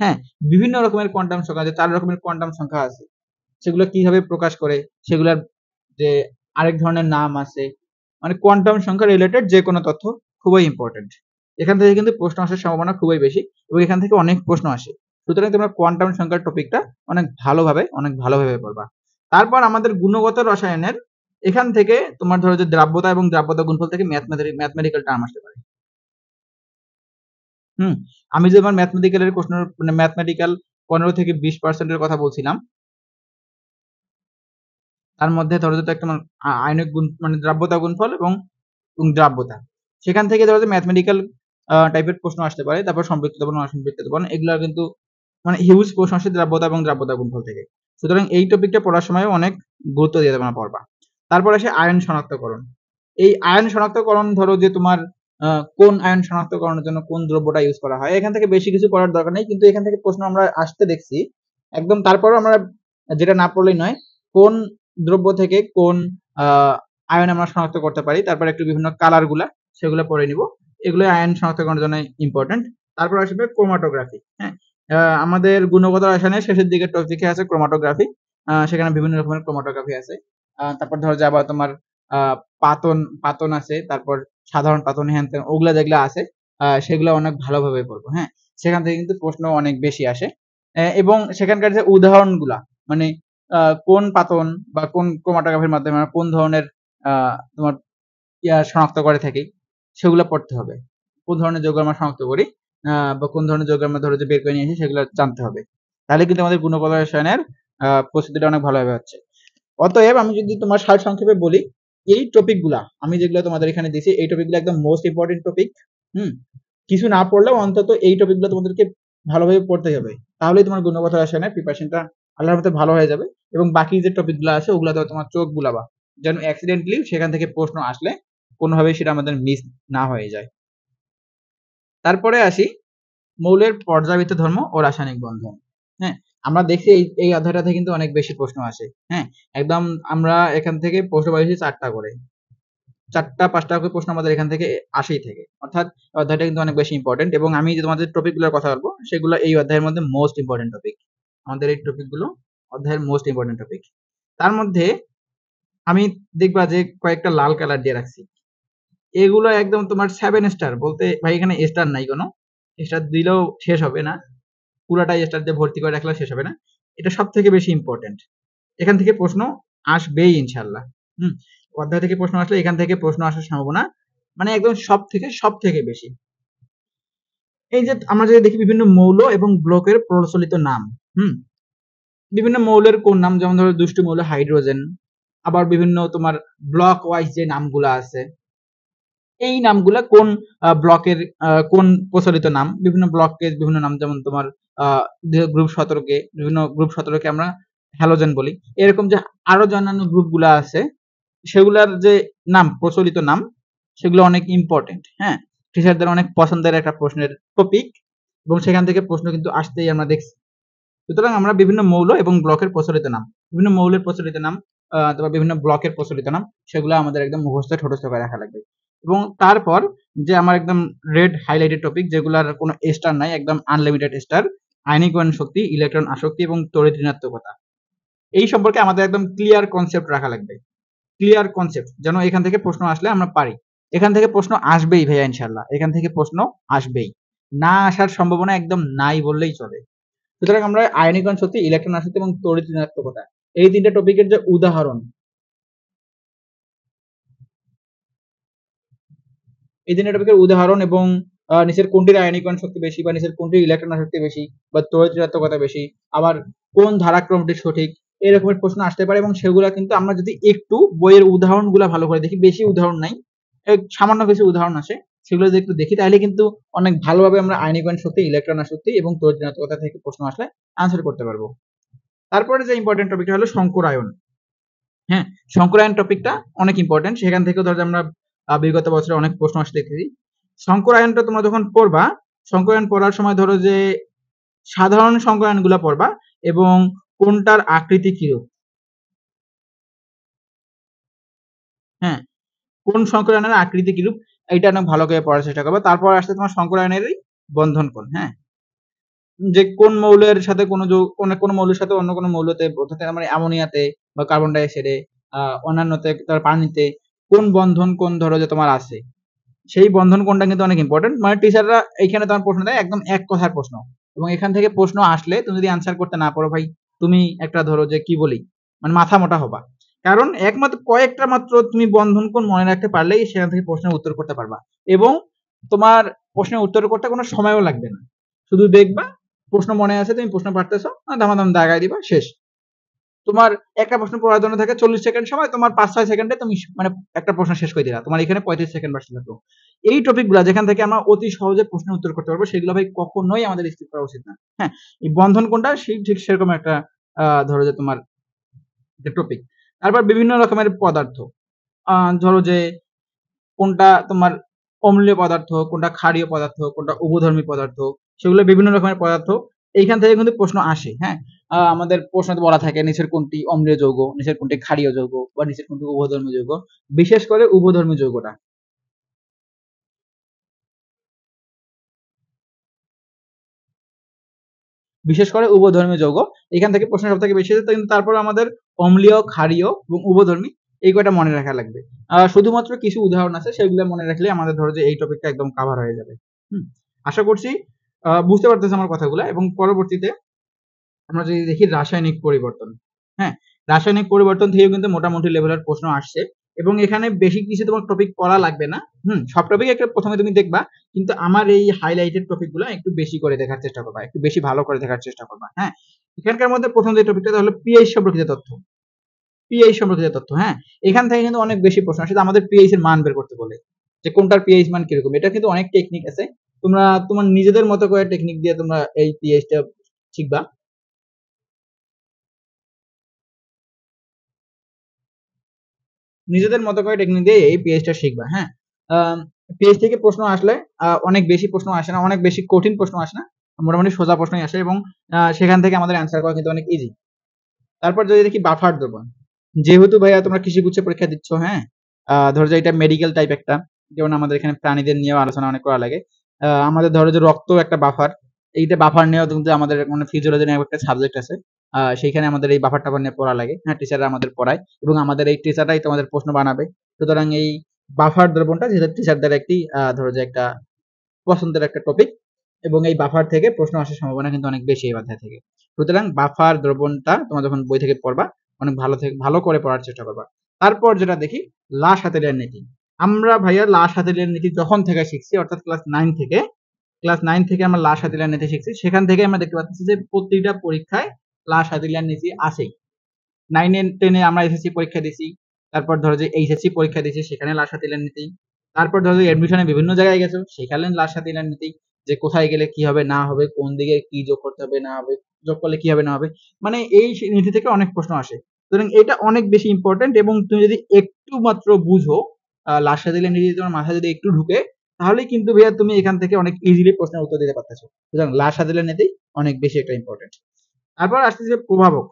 হ্যাঁ, বিভিন্ন রকমের কোয়ান্টাম সংখ্যা আছে, 4 রকমের কোয়ান্টাম সংখ্যা আছে। সেগুলো কিভাবে প্রকাশ করে, সেগুলোর যে আরেক ধরনের নাম আছে, মানে কোয়ান্টাম সংখ্যা রিলেটেড যে কোনো তথ্য খুবই ইম্পর্টেন্ট। এখান থেকে কিন্তু প্রশ্ন আসার সম্ভাবনা খুবই বেশি এবং এখান থেকে অনেক প্রশ্ন আসে। সুতরাং তোমরা কোয়ান্টাম সংখ্যার টপিকটা অনেক ভালোভাবে পড়বা। তারপর আমাদের গুণগত রসায়নের এখান থেকে তোমার ধরো যে দ্রাব্যতা এবং দ্রাব্যতা গুণফল থেকে ম্যাথমেটিক্যাল টার্ম আসতে পারে। হুম, আমি যে আমার ম্যাথমেটিক্যালের প্রশ্ন মানে ম্যাথমেটিক্যাল 15 থেকে 20% এর কথা বলছিলাম, তার মধ্যে ধরো যে একটা আয়নিক গুণ মানে দ্রাব্যতা গুণফল এবং দ্রাব্যতা, সেখান থেকে ধরো যে ম্যাথমেটিক্যাল টাইপের প্রশ্ন আসতে পারে। তারপর সম্পৃক্ত বন, অসম্পৃক্ত বন, এগুলো কিন্তু মানে হিউজ প্রশ্ন আসে দ্রাব্যতা এবং দ্রাব্যতা গুণফল থেকে। সুতরাং এই টপিকটা পড়ার সময় অনেক গুরুত্ব দিয়ে তোমরা পড়বা। তারপর আসে আয়ন শনাক্তকরণ। এই আয়ন শনাক্তকরণ ধরো যে তোমার কোন আয়ন শনাক্তকরণের জন্য কোন দ্রব্যটা ইউজ করা হয়, এখান থেকে বেশি কিছু করার দরকার নেই, কিন্তু এখান থেকে প্রশ্ন আমরা আসতে দেখছি একদম। তারপরও আমরা যেটা না পড়লেই নয়, কোন দ্রব্য থেকে কোন আয়ন আমরা শনাক্ত করতে পারি, তারপর একটু বিভিন্ন কালার গুলা সেগুলো পড়ে নিব, এগুলো আয়ন শনাক্তকরণের জন্য ইম্পর্টেন্ট। তারপর আসবে ক্রোমাটোগ্রাফি। হ্যাঁ, আমাদের গুণগত রসায়নের শেষের দিকে টপিকে আছে ক্রোমাটোগ্রাফি, সেখানে বিভিন্ন রকমের ক্রোমাটোগ্রাফি আছে। তারপর ধরো যে আবার তোমার পাতন পাতন আছে, তারপর সাধারণ পাতন, হ্যান ত্যান ওগুলা যেগুলো আছে সেগুলো অনেক ভালোভাবে পড়বো। হ্যাঁ, সেখান থেকে কিন্তু প্রশ্ন অনেক বেশি আসে, এবং সেখানকার যে উদাহরণগুলা, মানে কোন পাতন বা কোন ক্রোমাটোগ্রাফির মাধ্যমে আমরা কোন ধরনের তোমার শনাক্ত করে থাকি সেগুলো পড়তে হবে। কোন ধরনের যৌগ আমরা শনাক্ত করি বা কোন ধরনের যৌগ আমরা ধরো যে বের করে নিয়ে আসি সেগুলো জানতে হবে। তাহলে কিন্তু আমাদের গুণগত রসায়নের প্রস্তুতিটা অনেক ভালোভাবে হচ্ছে। অতএব আমি যদি তোমার সারসংক্ষেপে বলি, এই টপিকগুলা আমি যেগুলো তোমাদের এখানে দিয়েছি এই টপিকগুলো একদম মোস্ট ইম্পর্টেন্ট টপিক। কিছু না পড়লেও অন্তত এই টপিকগুলো তোমাদেরকে ভালোভাবে পড়তে হবে, তাহলেই তোমার গুণগত রসায়নের প্রিপারেশনটা আল্লাহর মতে ভালো হয়ে যাবে, এবং বাকি যে টপিকগুলো আছে ওগুলাতে তোমার চোখ বুলাবা, যেন অ্যাক্সিডেন্টলি সেখান থেকে প্রশ্ন আসলে কোনোভাবেই সেটা আমাদের মিস না হয়ে যায়। তারপরে আসি মৌলের পর্যাবৃত্ত ধর্ম ও রাসায়নিক বন্ধন। হ্যাঁ, আমরা দেখছি এই অধ্যায়টাতে কিন্তু অনেক বেশি প্রশ্ন আসে। হ্যাঁ, একদম আমরা এখান থেকে প্রশ্ন পাইছি 4টা করে, 4টা 5টা করে প্রশ্ন আমাদের এখান থেকে আসেই থাকে, অর্থাৎ অধ্যায়টা কিন্তু অনেক বেশি ইম্পর্টেন্ট। এবং আমি যে তোমাদের টপিকগুলোর কথা বলবো সেগুলো এই অধ্যায়ের মধ্যে মোস্ট ইম্পর্টেন্ট টপিক। আমাদের এই টপিকগুলো অধ্যায়ের মোস্ট ইম্পর্টেন্ট টপিক। তার মধ্যে আমি দেখবা যে কয়েকটা লাল কালার দিয়ে রাখছি, এগুলো একদম তোমার 7 স্টার বলতে ভাই এখানে স্টার নাই কোনো, স্টার দিলেও শেষ হবে না, পুরাটাই স্টার দিয়ে ভর্তি করে রাখলেও শেষ হবে না। এটা সব থেকে বেশি ইম্পর্টেন্ট, এখান থেকে প্রশ্ন আসবেই ইনশাল্লাহ। অধ্যায় থেকে প্রশ্ন আসলে এখান থেকে প্রশ্ন আসার সম্ভাবনা মানে একদম সব থেকে বেশি। এই যে আমরা যদি দেখি বিভিন্ন মৌল এবং ব্লকের প্রচলিত নাম, বিভিন্ন মৌলের কোন নাম, যেমন ধরো দুষ্টু মৌল হাইড্রোজেন, আবার বিভিন্ন তোমার ব্লক ওয়াইজ যে নামগুলো আছে এই নামগুলা কোন ব্লকের কোন প্রচলিত নাম, বিভিন্ন ব্লকের বিভিন্ন নাম, যেমন তোমার গ্রুপ 17কে বিভিন্ন গ্রুপ 17কে আমরা হ্যালোজেন বলি, এরকম যে আরো যে অন্যান্য গ্রুপগুলা আছে সেগুলার যে নাম প্রচলিত নাম সেগুলো অনেক ইম্পর্টেন্ট। হ্যাঁ, টিচারদের অনেক পছন্দের একটা প্রশ্নের টপিক, এবং সেখান থেকে প্রশ্ন কিন্তু আসতেই আমরা দেখছি। সুতরাং আমরা বিভিন্ন মৌল এবং ব্লকের প্রচলিত নাম, বিভিন্ন মৌলের প্রচলিত নাম, তারপর বিভিন্ন ব্লকের প্রচলিত নাম, সেগুলো আমাদের একদম মুখস্থ ঠোঁটস্থ করে রাখা লাগবে। এবং তারপর যে আমার একদম রেড হাইলাইটেড টপিক, যেগুলার কোনো স্টার নাই, একদম আনলিমিটেড স্টার, আয়নিক শক্তি, ইলেকট্রন আসক্তি এবং তড়িৎ ঋণাত্মকতা, এই সম্পর্কে আমাদের একদম ক্লিয়ার কনসেপ্ট রাখা লাগবে। ক্লিয়ার কনসেপ্ট যেন এখান থেকে প্রশ্ন আসলে আমরা পারি। এখান থেকে প্রশ্ন আসবেই ভাইয়া ইনশাল্লাহ, এখান থেকে প্রশ্ন আসবেই, না আসার সম্ভাবনা একদম নাই বললেই চলে। সুতরাং আমরা আয়নিক শক্তি, ইলেকট্রন আসক্তি এবং তড়িৎ ঋণাত্মকতা এই 3টা টপিকের যে উদাহরণ, এই 3টা টপিকের উদাহরণ এবং নিচের কোনটির আয়নিক শক্তি বেশি বা নিচের কোনটির ইলেকট্রন আসক্তি বেশি বা তড়িৎ ঋণাত্মকতা বেশি, আবার কোন ধারাক্রমটি সঠিক, এরকমের প্রশ্ন আসতে পারে। এবং সেগুলা কিন্তু আমরা যদি একটু বইয়ের উদাহরণগুলো ভালো করে দেখি, বেশি উদাহরণ নাই, সামান্য কিছু উদাহরণ আছে, সেগুলো যদি একটু দেখি তাহলে কিন্তু অনেক ভালোভাবে আমরা আয়নিক শক্তি, ইলেকট্রন আসক্তি এবং তড়িৎ ঋণাত্মকতা থেকে প্রশ্ন আসলে আনসার করতে পারবো। তারপরে যে ইম্পর্টেন্ট টপিকটা হলো সংকরায়ন। হ্যাঁ, সংকরায়ন টপিকটা অনেক ইম্পর্টেন্ট, সেখান থেকেও ধরো আমরা বিগত বছরে অনেক প্রশ্ন আসতে দেখেছি। সংকরায়নটা তোমরা যখন পড়বা, সংকরায়ন পড়ার সময় ধরো যে সাধারণ সংকরায়নগুলো পড়বা এবং কোনটার আকৃতি কিরূপ, হ্যাঁ, কোন সংকরায়নের আকৃতি কিরূপ এটা অনেক ভালো করে পড়ার চেষ্টা করবা। তারপর আসছে তোমার সংকরায়নেরই বন্ধন কোণ। হ্যাঁ, যে কোন মৌলের সাথে কোন মৌলের সাথে অন্য কোন মৌলতে, অর্থাৎ মানে অ্যামোনিয়াতে বা কার্বন ডাই অক্সাইডে, অন্যান্যতে, তার পানিতে কোন বন্ধন কোন ধরো যে তোমার আছে, সেই বন্ধন কোনটা কিন্তু অনেক ইম্পর্টেন্ট। মানে টিচাররা এইখানে তোমার প্রশ্ন দেয় একদম এক কথার প্রশ্ন, এবং এখান থেকে প্রশ্ন আসলে তুমি যদি আনসার করতে না পারো ভাই, তুমি একটা ধরো যে কি বলি মানে মাথা মোটা হবা। কারণ একমাত্র কয়েকটা মাত্র তুমি বন্ধন কোন মনে রাখতে পারলেই সেখান থেকে প্রশ্নের উত্তর করতে পারবা, এবং তোমার প্রশ্নের উত্তর করতে কোনো সময়ও লাগবে না। শুধু দেখবা প্রশ্ন মনে আছে, তুমি প্রশ্ন পারতেছো, দামাদাম দাগায় দিবা, শেষ। তোমার একটা প্রশ্ন পড়ার জন্য থাকে 40 সেকেন্ড সময়, তোমার 5-6 সেকেন্ডে তুমি মানে একটা প্রশ্ন শেষ করে দিলা, তোমার এখানে 35 সেকেন্ড বাঁচতে থাকলো। এই টপিকগুলো যেখান থেকে আমরা অতি সহজে প্রশ্নের উত্তর করতে পারবো সেগুলো ভাই কখনোই আমাদের স্কিপ করা উচিত না। হ্যাঁ, এই বন্ধন কোনটা ঠিক সেরকম একটা ধরো যে তোমার টপিক। তারপর বিভিন্ন রকমের পদার্থ, ধরো যে কোনটা তোমার অম্লীয় পদার্থ, কোনটা ক্ষারীয় পদার্থ, কোনটা উভধর্মী পদার্থ, সেগুলো বিভিন্ন রকমের পদার্থ এইখান থেকে কিন্তু প্রশ্ন আসে। হ্যাঁ, আমাদের প্রশ্নে বলা থাকে নিচের কোনটি অম্লীয় যৌগ, নিচের কোনটি ক্ষারীয় যৌগ বা নিচের কোনটি উভধর্মী যৌগ। বিশেষ করে উভধর্মী যৌগটা, বিশেষ করে উভধর্মী যৌগ এখান থেকে প্রশ্ন সব থেকে বেশি আসে। কিন্তু তারপর আমাদের অম্লীয়, ক্ষারীয় এবং উভধর্মী এই কয়টা মনে রাখা লাগবে। শুধুমাত্র কিছু উদাহরণ আছে, সেগুলো মনে রাখলে আমাদের ধরো যে এই টপিকটা একদম কাভার হয়ে যাবে। আশা করছি বুঝতে পারতেছে আমার কথাগুলো। এবং পরবর্তীতে আমরা যদি দেখি রাসায়নিক পরিবর্তন, হ্যাঁ, রাসায়নিক পরিবর্তন থেকেও কিন্তু মোটামুটি লেভেলের প্রশ্ন আসছে। এবং এখানে বেশি কিছু তোমার টপিক পড়া লাগবে না। সব টপিক একটা প্রথমে তুমি দেখবা, কিন্তু আমার এই হাইলাইটেড টপিক গুলো একটু বেশি করে দেখার চেষ্টা করবা, একটু বেশি ভালো করে দেখার চেষ্টা করবা। হ্যাঁ, এখানকার মধ্যে প্রথম যে টপিকটা হলো পিএইচ সম্পর্কিত তথ্য। পিএইচ সম্পর্কিত তথ্য, হ্যাঁ, এখান থেকে কিন্তু অনেক বেশি প্রশ্ন আসে। আমাদের পিএইচ এর মান বের করতে বলে, যে কোনটার পিএইচ মান কিরকম। এটা কিন্তু অনেক টেকনিক আছে, তোমরা তোমার নিজেদের মতো করে টেকনিক দিয়ে তোমরা এই পিএইচটা শিখবা। নিজেদের মতো করে টেকনিক দিয়ে এই পিএইচটা শিখবা। হ্যাঁ, পিএইচ থেকে প্রশ্ন আসলে অনেক বেশি প্রশ্ন আসে না, অনেক বেশি কঠিন প্রশ্ন আসে না, মোটামুটি সোজা প্রশ্নই আসে। এবং সেখান থেকে আমাদের অ্যান্সার করা কিন্তু অনেক ইজি। তারপর যদি দেখি বাফার দ্রবণ, যেহেতু ভাইয়া তোমরা কৃষি গুচ্ছে পরীক্ষা দিচ্ছ, হ্যাঁ, ধরো যে এটা মেডিকেল টাইপ একটা, যেমন আমাদের এখানে প্রাণীদের নিয়েও আলোচনা অনেক করা লাগে। আমাদের ধরো যে রক্ত একটা বাফার, এইটা বাফার নিয়েও কিন্তু আমাদের মানে ফিজিওলজি নিয়ে একটা সাবজেক্ট আছে। সেইখানে আমাদের এই বাফার টাফার নিয়ে পড়া লাগে। হ্যাঁ, টিচাররা আমাদের পড়ায় এবং আমাদের এই টিচাররাই তোমাদের প্রশ্ন বানাবে। সুতরাং এই বাফার দ্রবণটা যেহেতু টিচারদের একটি ধরো যে একটা পছন্দের একটা টপিক, এবং এই বাফার থেকে প্রশ্ন আসার সম্ভাবনা কিন্তু অনেক বেশি এই অধ্যায় থেকে। সুতরাং বাফার দ্রবণটা তোমরা যখন বই থেকে পড়বা অনেক ভালো করে পড়ার চেষ্টা করবা। তারপর যেটা দেখি লা শাতেলের নীতি। আমরা ভাইয়া লা শাতেলের নীতি যখন থেকে শিখছি, অর্থাৎ ক্লাস 9 থেকে আমরা লা শাতেলের নীতি শিখছি। সেখান থেকে আমরা দেখতে পাচ্ছি যে প্রতিটা পরীক্ষায় লা শাতেলের নীতি আসেই। 9-10 আমরা এসএসসি পরীক্ষা দিছি, তারপর ধরো যে এইচএসসি পরীক্ষা দিছি, সেখানে লাসা তিলের নীতি। তারপর ধরো যে এডমিশনে বিভিন্ন জায়গায় গেছো, সেখানে লাসা তিলের নীতি, যে কোথায় গেলে কি হবে না হবে, কোন দিকে কি যোগ করতে হবে না হবে, যোগ করলে কি হবে না হবে, মানে এই নীতি থেকে অনেক প্রশ্ন আসে। সুতরাং এটা অনেক বেশি ইম্পর্টেন্ট। এবং তুমি যদি একটু মাত্র বুঝো, লাসা তিলের নীতি তোমার মাথায় যদি একটু ঢুকে, তাহলেই কিন্তু ভাইয়া তুমি এখান থেকে অনেক ইজিলি প্রশ্নের উত্তর দিতে পারতেছো। সুতরাং লাসা তিলের নীতি অনেক বেশি একটা ইম্পর্টেন্ট। তারপর আসতেছে প্রভাবক,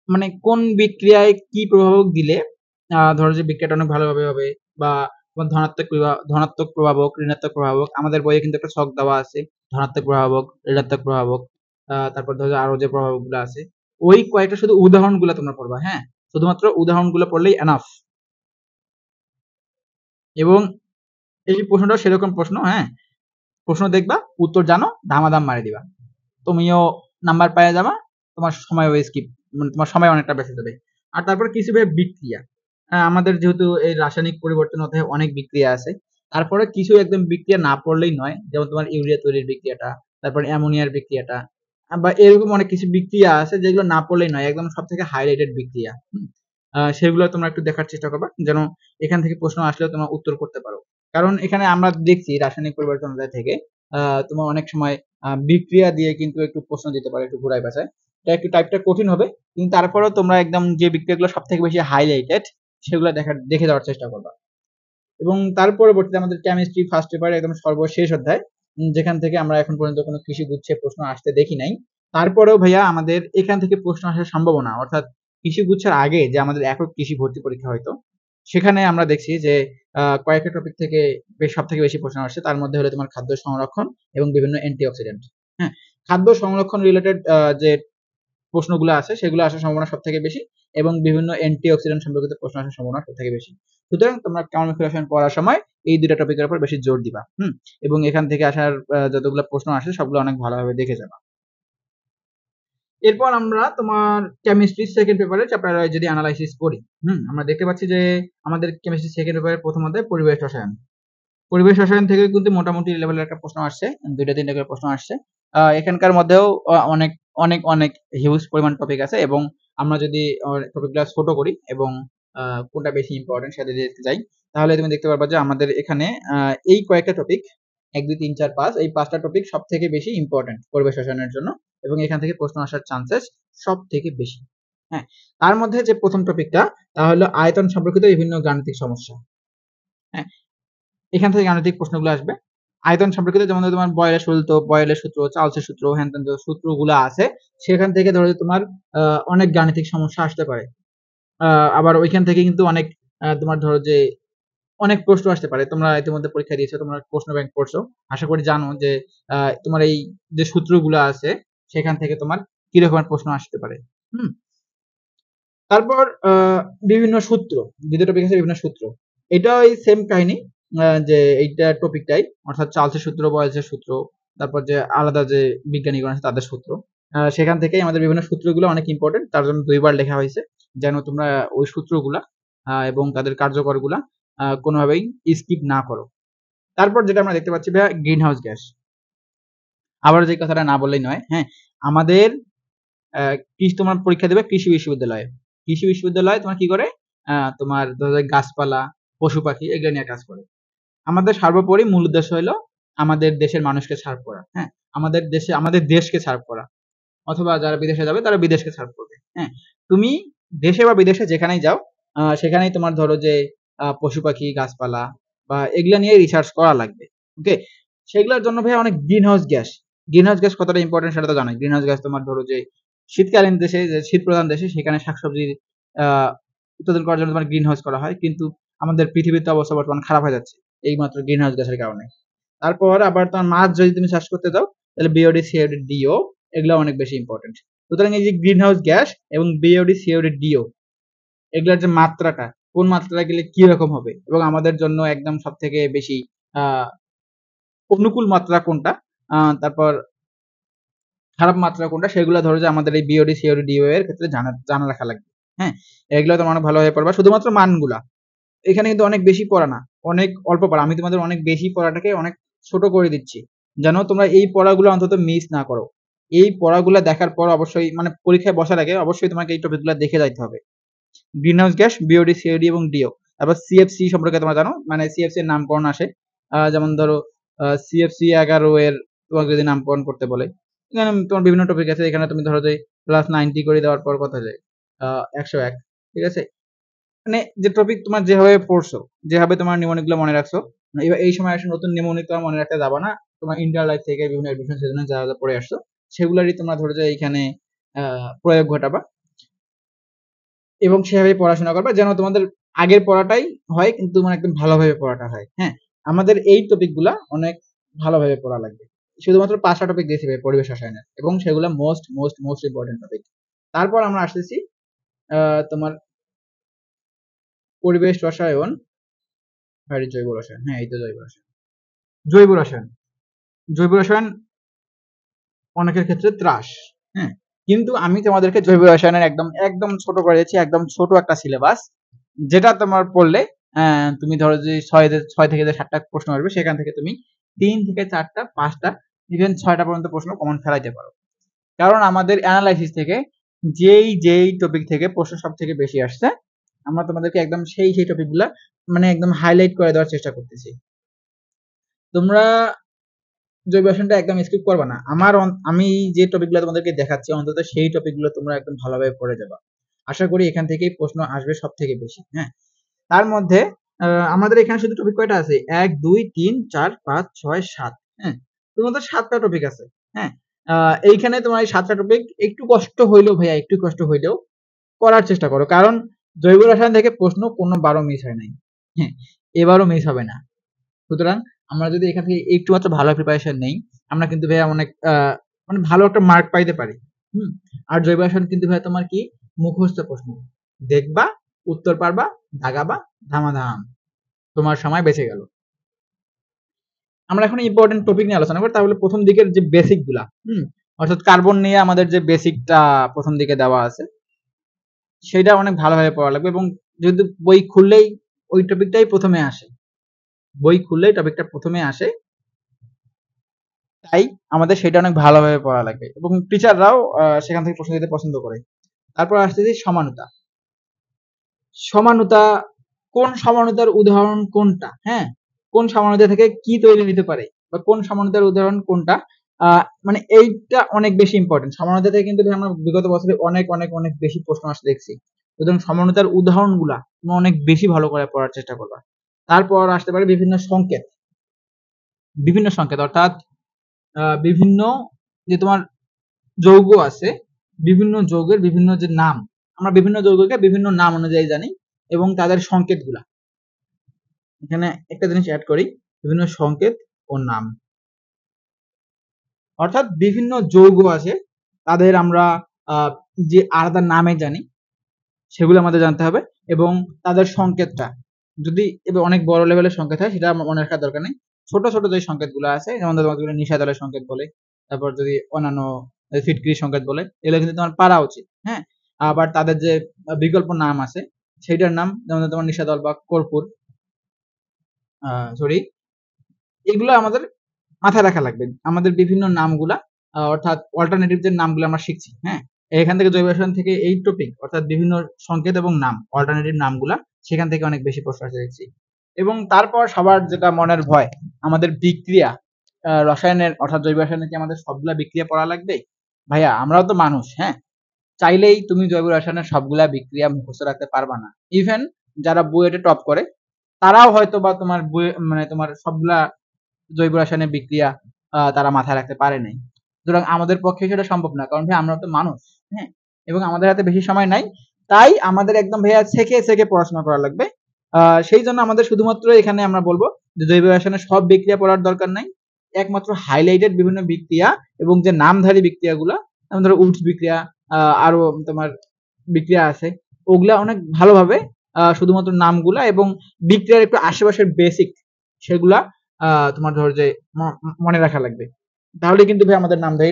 মানে কোন বিক্রিয়ায় কি প্রভাবক দিলে ধরো যে বিক্রিয়াটা অনেক ভালোভাবে হবে, বা তোমার ধনাত্মক প্রভাবক, ঋণাত্মক প্রভাবক। আমাদের বইয়ে কিন্তু একটা ছক দেওয়া আছে, ধনাত্মক প্রভাবক, ঋণাত্মক প্রভাবক, তারপর ধরো যে আরো যে প্রভাবকগুলো আছে, ওই কয়েকটা শুধু উদাহরণগুলো তোমরা পড়বা। হ্যাঁ, শুধুমাত্র উদাহরণগুলো পড়লেই এনাফ। এবং এই প্রশ্নটা সেরকম প্রশ্ন, হ্যাঁ, প্রশ্ন দেখবা, উত্তর জানো, ধামাধাম মারি দিবা, তুমিও নাম্বার পেয়ে যাবা, তোমার সময় স্কিপ, মানে তোমার সময় অনেকটা বেঁচে যাবে। আর তারপর কিছু বিক্রিয়া, আমাদের যেহেতু এই রাসায়নিক পরিবর্তন অধ্যায়ে অনেক বিক্রিয়া আছে, তারপরে কিছু একদম বিক্রিয়া না পড়লেই নয়, যেমন তোমার ইউরিয়া তৈরির বিক্রিয়াটা, তারপর অ্যামোনিয়ার বিক্রিয়াটা, বা এরকম অনেক কিছু বিক্রিয়া আছে যেগুলো না পড়লেই নয়, একদম সব থেকে হাইলাইটেড বিক্রিয়া। সেগুলো তোমরা একটু দেখার চেষ্টা করবা, যেন এখান থেকে প্রশ্ন আসলেও তোমরা উত্তর করতে পারো। কারণ এখানে আমরা দেখছি রাসায়নিক পরিবর্তন অধ্যায় থেকে তোমার অনেক সময় বিক্রিয়া দিয়ে কিন্তু একটু প্রশ্ন দিতে পারে, একটু ঘুরায় পেঁচায়। এটা একটু টাইপটা কঠিন হবে, কিন্তু তারপরেও তোমরা একদম যে বিক্রিয়াগুলো সব থেকে বেশি হাইলাইটেড সেগুলো দেখে যাওয়ার চেষ্টা করবা। এবং তার পরবর্তীতে আমাদের কেমিস্ট্রি ফার্স্ট পেপার একদম সর্বশেষ অধ্যায়, যেখান থেকে আমরা এখন পর্যন্ত কোনো কৃষি গুচ্ছে প্রশ্ন আসতে দেখি নাই। তারপরেও ভাইয়া আমাদের এখান থেকে প্রশ্ন আসার সম্ভাবনা, অর্থাৎ কৃষি গুচ্ছের আগে যে আমাদের একক কৃষি ভর্তি পরীক্ষা হয়তো, সেখানে আমরা দেখছি যে কয়েকটা টপিক থেকে সব থেকে বেশি প্রশ্ন আসছে। তার মধ্যে হলো তোমার খাদ্য সংরক্ষণ এবং বিভিন্ন অ্যান্টিঅক্সিডেন্ট। হ্যাঁ, খাদ্য সংরক্ষণ রিলেটেড যে প্রশ্নগুলো আছে সেগুলো আসার সম্ভাবনা সব থেকে বেশি, এবং বিভিন্ন অ্যান্টিঅক্সিডেন্ট সম্পর্কিত প্রশ্ন আসার সম্ভাবনা সব থেকে বেশি। সুতরাং তোমরা কেমিক্যাল রসায়ন পড়ার সময় এই দুইটা টপিকের উপর বেশি জোর দিবা। এবং এখান থেকে আসার যতগুলো প্রশ্ন আসে সবগুলো অনেক ভালোভাবে দেখে যাবা। এরপর আমরা তোমার কেমিস্ট্রি সেকেন্ড পেপারে চ্যাপ্টার যদি অ্যানালাইসিস করি, আমরা দেখতে পাচ্ছি যে আমাদের কেমিস্ট্রি সেকেন্ড পেপারের প্রথম অধ্যায় পরিবেশ রসায়ন। পরিবেশ রসায়ন থেকে কিন্তু মোটামুটি লেভেলের একটা প্রশ্ন আসছে, 2-3টা করে প্রশ্ন আসছে। এখানকার মধ্যেও অনেক অনেক অনেক হিউজ পরিমাণ টপিক আছে। এবং আমরা যদি টপিকগুলো ছোট করি এবং কোনটা বেশি ইম্পর্টেন্ট সেটা যদি দেখতে যাই, তাহলে তুমি দেখতে পারবা যে আমাদের এখানে এই কয়েকটা টপিক 1, 2, 3, 4, 5 এই 5টা টপিক সব থেকে বেশি ইম্পর্টেন্ট পরিবেশ রসায়নের জন্য, এবং এখান থেকে প্রশ্ন আসার চান্সেস সব থেকে বেশি। হ্যাঁ, তার মধ্যে যে প্রথম টপিকটা তা হলো আয়তন সম্পর্কিত বিভিন্ন গাণিতিক সমস্যা। হ্যাঁ, এখান থেকে গাণিতিক প্রশ্নগুলো আসবে। আয়তন সম্পর্কিত যেমন তোমার বয়েলের সূত্র, চার্লসের সূত্র, হ্যান ত্যান যে সূত্রগুলো আছে সেখান থেকে ধরো তোমার অনেক গাণিতিক সমস্যা আসতে পারে। আবার ওইখান থেকে কিন্তু অনেক তোমার ধরো যে অনেক প্রশ্ন আসতে পারে। তোমরা ইতিমধ্যে পরীক্ষা দিয়েছো, তোমরা প্রশ্ন ব্যাংক পড়ছো। আশা করি জানো যে তোমার এই যে সূত্রগুলো আছে সেখান থেকে তোমার কি রকমের প্রশ্ন আসতে পারে। হুম। তারপর বিভিন্ন সূত্র, দ্বিতীয় টপিক আছে বিভিন্ন সূত্র। এটাও এই সেম কাহিনী, যে এইটা টপিকটাই, অর্থাৎ চার্লসের সূত্র, বয়েলসের সূত্র, তারপর যে আলাদা যে বিজ্ঞানীগণ আছে তাদের সূত্র, সেখান থেকেই আমাদের বিভিন্ন সূত্রগুলো অনেক ইম্পর্টেন্ট, তার জন্য দুইবার লেখা হয়েছে যেন তোমরা ওই সূত্রগুলা এবং তাদের কার্যকরগুলা কোনোভাবেই স্কিপ না করো। তারপর যেটা আমরা দেখতে পাচ্ছি ভাইয়া, গ্রিন হাউস গ্যাস। আবার যে কথাটা না বললেই নয়, হ্যাঁ, আমাদের তোমার পরীক্ষা দেবে কৃষি বিশ্ববিদ্যালয়ে। কৃষি বিশ্ববিদ্যালয়ে তোমার কি করে, তোমার ধরো গাছপালা, পশু পাখি এগুলো নিয়ে কাজ করে। আমাদের সর্বোপরি মূল উদ্দেশ্য হলো আমাদের দেশের মানুষকে সার্ভ করা, হ্যাঁ, আমাদের দেশকে সার্ভ করা, অথবা যারা বিদেশে যাবে তারা বিদেশকে সার্ভ করবে। হ্যাঁ, তুমি দেশে বা বিদেশে যেখানেই যাও সেখানেই তোমার ধরো যে পশু পাখি, গাছপালা বা এগুলা নিয়ে রিসার্চ করা লাগবে। ওকে, সেগুলোর জন্য ভাই অনেক গ্রিন হাউস গ্যাস কতটা ইম্পর্টেন্ট সেটা তো জানোই। গ্রিন হাউস গ্যাস তোমার ধরো যে শীতকালীন দেশে, যে শীত প্রধান দেশে, সেখানে শাকসবজির উৎপাদন করার জন্য তোমার গ্রিন হাউস করা হয়, কিন্তু আমাদের পৃথিবীর তো অবস্থা বর্তমান খারাপ হয়ে যাচ্ছে এইমাত্র গ্রিন হাউস গ্যাসের কারণে। তারপর আবার তোমার মাছ যদি তুমি চাষ করতে যাও তাহলে বিওডি, সিওডি, ডিও এগুলো অনেক বেশি ইম্পর্টেন্ট। সুতরাং এই যে গ্রিন হাউস গ্যাস এবং বিওডি, সিওডি, ডিও এগুলোর যে মাত্রাটা, কোন মাত্রাটা গেলে কি রকম হবে এবং আমাদের জন্য একদম সব থেকে বেশি আহ অনুকূল মাত্রা কোনটা, তারপর খারাপ মাত্রা কোনটা, সেগুলো ধরো যে আমাদের এই বিওডি, সিওডি, ডিও এর ক্ষেত্রে জানা রাখা লাগবে। হ্যাঁ, এগুলো তোমরা ভালোভাবে পড়বা। শুধুমাত্র মানগুলা, এখানে কিন্তু অনেক বেশি পড়া না, অনেক অল্প পড়া। আমি তোমাদের অনেক বেশি পড়াটাকে অনেক ছোট করে দিচ্ছি যেন তোমরা এই পড়াগুলো অন্তত মিস না করো। এই পড়াগুলো দেখার পর অবশ্যই মানে পরীক্ষায় বসার আগে অবশ্যই তোমাকে এই টপিকগুলো দেখে যাইতে হবে। Green house gas, BOD, COD এবং ডিও। তারপর সিএফসি সম্পর্কে তোমরা জানো, মানে সিএফসি এর নামকরণ আসে, যেমন ধরো সিএফসি 11 এর তোমাকে যদি নামকরণ করতে বলে, এখানে তোমার বিভিন্ন টপিক আছে। এখানে তুমি ধরো যে +90 করে দেওয়ার পর কথা যায় 101, ঠিক আছে। মানে যে টপিক তোমার যেভাবে পড়ছো, যেভাবে তোমার নিউমনিক গুলো মনে রাখছো, এবার এই সময় আসলে নতুন নিউমনিক তোমার মনে রাখতে যাবা না। তোমার ইন্টার লাইফ থেকে বিভিন্ন এডমিশন সিজনে যা যা পড়ে আসছো সেগুলারই তোমরা ধরো যে এইখানে প্রয়োগ ঘটাবা এবং সেভাবে পড়াশোনা করবা যেন তোমাদের আগের পড়াটাই হয়, কিন্তু তোমার একদম ভালোভাবে পড়াটা হয়। হ্যাঁ, আমাদের এই টপিকগুলা অনেক ভালোভাবে পড়া লাগবে। শুধুমাত্র 5টা টপিক দিয়েছি ভাই পরিবেশ রসায়নের, এবং সেগুলো most most most important topic. তারপর আমরা আসতেছি তোমার পরিবেশ রসায়ন, জৈব রসায়ন। হ্যাঁ, এই তো জৈব রসায়ন। জৈব রসায়ন, জৈব রসায়ন অনেকের ক্ষেত্রে ত্রাস। হ্যাঁ, কিন্তু আমি তোমাদেরকে জৈব রসায়নের একদম একদম ছোট করে দিয়েছি, একদম ছোট একটা সিলেবাস, যেটা তোমার পড়লে তুমি ধরো যে 6 থেকে যে 7টা প্রশ্ন আসবে সেখান থেকে তুমি 3 থেকে 4টা, 5টা, ইভেন 6টা পর্যন্ত প্রশ্ন কমন ফেলাইতে পারো। কারণ আমাদের অ্যানালাইসিস থেকে যেই টপিক থেকে প্রশ্ন সব থেকে বেশি আসছে, আমরা তোমাদেরকে একদম সেই টপিকগুলা মানে একদম হাইলাইট করে দেওয়ার চেষ্টা করতেছি। তোমরা জৈব রসায়নটা একদম স্কিপ করবা না। আমি যে টপিকগুলো তোমাদেরকে দেখাচ্ছি অন্তত সেই টপিকগুলো তোমরা একদম ভালোভাবে পড়ে যাবা। আশা করি এখান থেকেই প্রশ্ন আসবে সব থেকে বেশি। হ্যাঁ, তার মধ্যে আমাদের এখানে শুধু টপিক কয়টা আছে? 1, 2, 3, 4, 5, 6, 7। হ্যাঁ, তোমাদের 7টা টপিক আছে। হ্যাঁ, এইখানে তোমার এই 7টা টপিক একটু কষ্ট হইলেও ভাইয়া, একটু কষ্ট হইলেও করার চেষ্টা করো, কারণ জৈব রসায়ন থেকে প্রশ্ন কোনোবারও মিস হয় নাই। হ্যাঁ, এবারও মিস হবে না। সুতরাং আমরা যদি এখান থেকে একটু মাত্র ভালো প্রিপারেশন নেই, আমরা কিন্তু ভাইয়া অনেক মানে ভালো একটা মার্ক পাইতে পারি। আর জৈব রসায়ন কিন্তু ভাইয়া তোমার কি মুখস্থ প্রশ্ন, দেখবা, উত্তর পারবা, দাগাবা, ধামাধাম, তোমার সময় বেঁচে গেল। আমরা এখন ইম্পর্টেন্ট টপিক নিয়ে আলোচনা করি। তাহলে প্রথম দিকের যে বেসিক গুলা, অর্থাৎ কার্বন নিয়ে আমাদের যে বেসিকটা প্রথম দিকে দেওয়া আছে সেটা অনেক ভালোভাবে পড়া লাগবে, এবং যদি বই খুললেই ওই টপিকটাই প্রথমে আসে, বই খুললেই টপিকটা প্রথমে আসে, তাই আমাদের সেটা অনেক ভালোভাবে পড়া লাগবে এবং টিচাররাও সেখান থেকে প্রশ্ন দিতে পছন্দ করে। তারপর আসতেছি সমানুতা। সমানুতা, কোন সমানুতার উদাহরণ কোনটা? হ্যাঁ, কোন সমানুতা থেকে কি তৈরি হতে পারে বা কোন সমানুতার উদাহরণ কোনটা, মানে এইটা অনেক বেশি ইম্পর্টেন্ট। সমানুতা থেকে কিন্তু আমরা বিগত বছরে অনেক অনেক অনেক বেশি প্রশ্ন আসতে দেখছি। সুতরাং সমানুতার উদাহরণগুলা তোমরা অনেক বেশি ভালো করে পড়ার চেষ্টা করবা। তারপর আসতে পারে বিভিন্ন সংকেত, অর্থাৎ বিভিন্ন যে তোমার যৌগ আছে, বিভিন্ন যৌগের বিভিন্ন যে নাম, আমরা বিভিন্ন যৌগকে বিভিন্ন নাম অনুযায়ী জানি এবং তাদের সংকেতগুলা। এখানে একটা জিনিস অ্যাড করি, বিভিন্ন সংকেত ও নাম, অর্থাৎ বিভিন্ন যৌগ আছে তাদের আমরা যে আলাদা নামে জানি সেগুলো আমাদের জানতে হবে এবং তাদের সংকেতটা যদি এবার অনেক বড় লেভেলের সংকেত হয় সেটা মনে রাখার দরকার নেই। ছোট ছোট যে সংকেতগুলো আছে যেমন তোমাদের নিশাদলের সংকেত বলে, তারপর যদি অন্যান্য ফিটকিরি সংকেত বলে, এগুলো কিন্তু তোমার পারা উচিত। হ্যাঁ, আবার তাদের যে বিকল্প নাম আছে সেইটার নাম যেমন তোমার নিশাদল বা কর্পূর, সরি, এগুলো আমাদের মাথায় রাখা লাগবে। আমাদের বিভিন্ন নামগুলা অর্থাৎ অল্টারনেটিভ যে নামগুলো আমরা শিখছি, হ্যাঁ, এখান থেকে জৈব রসায়ন থেকে এই টপিক অর্থাৎ বিভিন্ন সংকেত এবং নাম অল্টারনেটিভ নামগুলা সেখান থেকে অনেক বেশি প্রশ্ন এসেছে। এবং তারপর সবার যেটা মনের ভয়, আমাদের বিক্রিয়া রসায়নের অর্থাৎ জৈব রসায়নে কি আমাদের সবগুলা বিক্রিয়া পড়া লাগবে? ভাইয়া আমরাও তো মানুষ, হ্যাঁ, চাইলেই তুমি জৈব রসায়নের সবগুলা বিক্রিয়া মুখস্থ রাখতে পারবা না। ইভেন যারা বুয়েটে টপ করে তারাও হয়তো বা তোমার মানে তোমার সবগুলা জৈব রাসায়নিক বিক্রিয়া তারা মাথায় রাখতে পারে নাই। সুতরাং আমাদের পক্ষে সেটা সম্ভব না, কারণ ভাই আমরা তো মানুষ, হ্যাঁ, এবং আমাদের হাতে বেশি সময় নাই, তাই আমাদের একদম ভাইয়া থেকে পড়াশোনা করা লাগবে। সেই জন্য আমাদের শুধুমাত্র এখানে আমরা বলবো যে জৈব রসায়নের সব বিক্রিয়া পড়ার দরকার নাই, একমাত্র হাইলাইটেড বিভিন্ন বিক্রিয়া এবং যে নামধারী বিক্রিয়াগুলো যেমন ধরো উডস বিক্রিয়া, আরো তোমার বিক্রিয়া আছে, ওগুলা অনেক ভালোভাবে শুধুমাত্র নামগুলা এবং বিক্রিয়ার একটু আশেপাশের বেসিক সেগুলা তোমার ধরো যে মনে রাখা লাগবে। তাহলে কিন্তু ভাই আমাদের নামধারী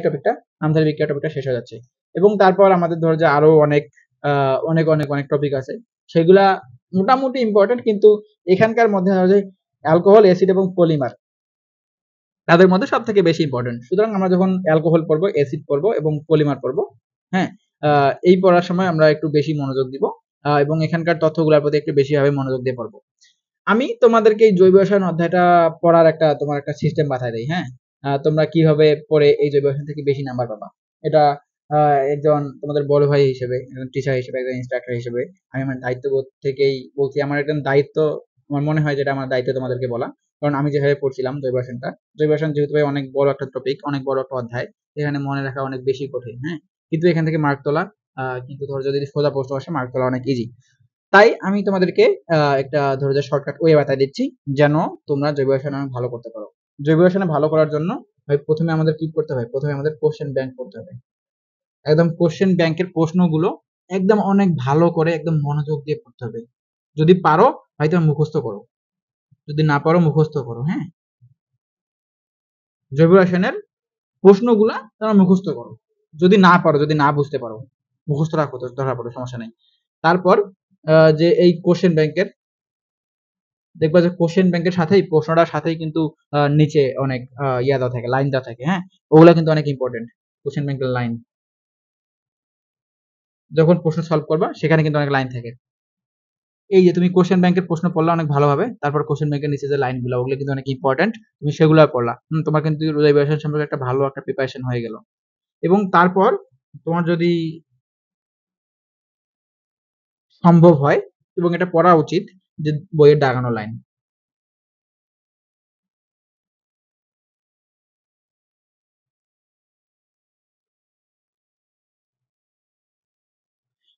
বিক্রিয়া টপিকটা শেষ হয়ে যাচ্ছে। এবং তারপর আমাদের ধরো যে আরো অনেক অনেক অনেক অনেক টপিক আছে, সেগুলা মোটামুটি ইম্পর্টেন্ট, কিন্তু এখানকার মধ্যে ধরো যে অ্যালকোহল, অ্যাসিড এবং পলিমার তাদের মধ্যে সব থেকে বেশি ইম্পর্টেন্ট। সুতরাং আমরা যখন অ্যালকোহল পড়বো, অ্যাসিড পড়বো এবং পলিমার পড়বো, হ্যাঁ, এই পড়ার সময় আমরা একটু বেশি মনোযোগ দিব এবং এখানকার তথ্যগুলোর প্রতি একটু বেশিভাবে মনোযোগ দিয়ে পড়বো। আমি তোমাদেরকে এই জৈব রসায়ন অধ্যায়টা পড়ার তোমার একটা সিস্টেম বাতায় দেই, হ্যাঁ, তোমরা কিভাবে পড়ে এই জৈব রসায়ন থেকে বেশি নাম্বার পাবা। এটা একজন তোমাদের বড় ভাই হিসেবে, একজন টিচার হিসেবে, একজন ইনস্ট্রাক্টর হিসেবে আমি আমার দায়িত্ববোধ থেকেই বলছি, আমার একদম দায়িত্ব, আমার মনে হয় যেটা আমার দায়িত্ব তোমাদেরকে বলা, কারণ আমি যেভাবে পড়ছিলাম জৈব রসায়ন যেহেতু ভাই অনেক বড় একটা টপিক, অনেক বড় একটা অধ্যায়, এখানে মনে রাখা অনেক বেশি কঠিন, হ্যাঁ, কিন্তু এখান থেকে মার্ক তোলা কিন্তু ধরো যদি সোজা প্রশ্ন আসে মার্ক তোলা অনেক ইজি। তাই আমি তোমাদেরকে একটা ধরো যে শর্টকাট ওয়ে বাতায় দিচ্ছি যেন তোমরা জৈব রসায়ন অনেক ভালো করতে পারো। জৈব রসায়নে ভালো করার জন্য ভাই প্রথমে আমাদের কি করতে হবে? প্রথমে আমাদের কোশ্চেন ব্যাংক করতে হবে। একদম কোশ্চেন ব্যাংকের প্রশ্নগুলো একদম অনেক ভালো করে একদম মনোযোগ দিয়ে পড়তে হবে। যদি পারো ভাই তুমি মুখস্থ করো, যদি না পারো মুখস্থ করো, হ্যাঁ, জৈব রসায়নের প্রশ্নগুলা তোমরা মুখস্থ করো। যদি না পারো, যদি না বুঝতে পারো, মুখস্থ রাখো, তো ধরা পড়ো, সমস্যা নেই। তারপর যে এই কোশ্চেন ব্যাংকের দেখবা যে কোশ্চেন ব্যাংকের সাথেই প্রশ্নটার সাথেই কিন্তু নিচে অনেক ইয়া দেওয়া থাকে, লাইন দেওয়া থাকে, হ্যাঁ, ওগুলা কিন্তু অনেক ইম্পর্টেন্ট। কোশ্চেন ব্যাংকের লাইন যখন প্রশ্ন সলভ করবা সেখানে কিন্তু অনেক লাইন থাকে। এই যে তুমি কোশ্চেন ব্যাংকের প্রশ্ন পড়লা অনেক ভালোভাবে, তারপর কোশ্চেন ব্যাংকের নিচে যে লাইনগুলো ওগুলো কিন্তু অনেক ইম্পর্টেন্ট, তুমি সেগুলো পড়লা, তোমার কিন্তু রিভিশন সম্পর্কে একটা ভালো একটা প্রিপারেশন হয়ে গেল। এবং তারপর তোমার যদি সম্ভব হয় এবং এটা পড়া উচিত যে বইয়ের দাগানো লাইন।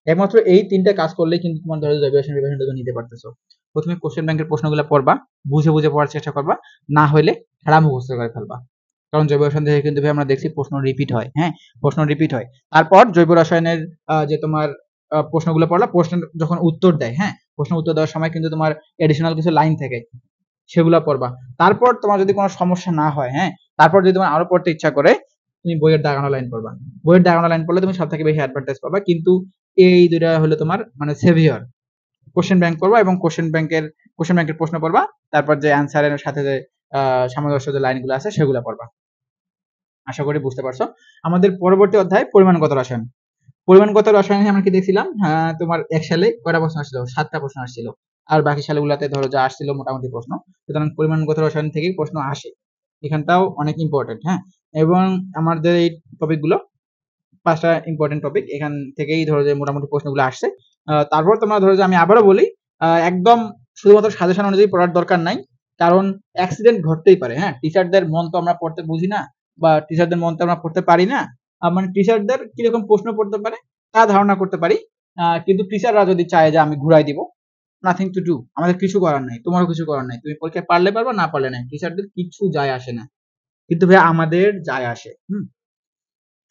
একমাত্র এই তিনটা কাজ করলেই কিন্তু তোমার ধরো রিভিশনটা তুমি নিতে পারতেছো। প্রথমে কোশ্চেন ব্যাংকের প্রশ্নগুলো পড়বা, বুঝে বুঝে পড়ার চেষ্টা করবা, না হলে খেলা মুখস্থ করে ফেলবা। কারণ জৈব রসায়ন থেকে কিন্তু আমরা দেখছি প্রশ্ন রিপিট হয়, হ্যাঁ, প্রশ্ন রিপিট হয়। তারপর জৈব রসায়নের যে তোমার প্রশ্নগুলো পড়লা, প্রশ্ন যখন উত্তর দেয়, হ্যাঁ, প্রশ্ন উত্তর দেওয়ার সময় কিন্তু তোমার এডিশনাল কিছু লাইন থাকে, সেগুলো পড়বা। তারপর তোমার যদি কোনো সমস্যা না হয়, হ্যাঁ, তারপর যদি তোমার আরো পড়তে ইচ্ছা করে তুমি বইয়ের দাগানো লাইন পড়বা। বইয়ের দাগানো লাইন পড়লে তুমি সব থেকে বেশি অ্যাডভান্টেজ পাবা। কিন্তু এই দুইটা হলো তোমার মানে সেভিয়র। কোশ্চেন ব্যাংক করবা এবং কোশ্চেন ব্যাংকের প্রশ্ন পড়বা, তারপর যে অ্যান্সারের সাথে যে সামঞ্জস্য যে লাইনগুলো আছে সেগুলো পড়বা। আশা করি বুঝতে পারছো। আমাদের পরবর্তী অধ্যায় পরিমাণগত রসায়ন। পরিমাণগত রসায়নে আমরা কি দেখছিলাম, তোমার এক সালে কয়টা প্রশ্ন আসছিল? 7টা প্রশ্ন আসছিল। আর বাকি সালগুলোতে ধরো যা আসছিল মোটামুটি প্রশ্ন। সুতরাং পরিমাণগত রসায়ন থেকেই প্রশ্ন আসে। এখানটাও অনেক ইম্পর্টেন্ট, হ্যাঁ, এবং আমাদের এই টপিকগুলো 5টা ইম্পর্টেন্ট টপিক, এখান থেকেই ধরো যে মোটামুটি প্রশ্নগুলো আসছে। তারপর তোমরা ধরো যে আমি আবারও বলি, একদম শুধুমাত্র সাজেশন অনুযায়ী পড়ার দরকার নাই, কারণ অ্যাক্সিডেন্ট ঘটতেই পারে। হ্যাঁ, টিচারদের মন তো আমরা পড়তে বুঝি না, বা টিচারদের মন তো আমরা পড়তে পারি না। মানে টিচারদের কিরকম প্রশ্ন পড়তে পারে তা ধারণা করতে পারি, কিন্তু টিচাররা যদি চায় যে আমি ঘুরাই দিব, নাথিং টু ডু, আমাদের কিছু করার নাই, তোমারও কিছু করার নাই। তুমি পরীক্ষায় পারলে পারবা, না পারলে নাই, টিচারদের কিছু যায় আসে না। কিন্তু ভাই আমাদের যায় আসে।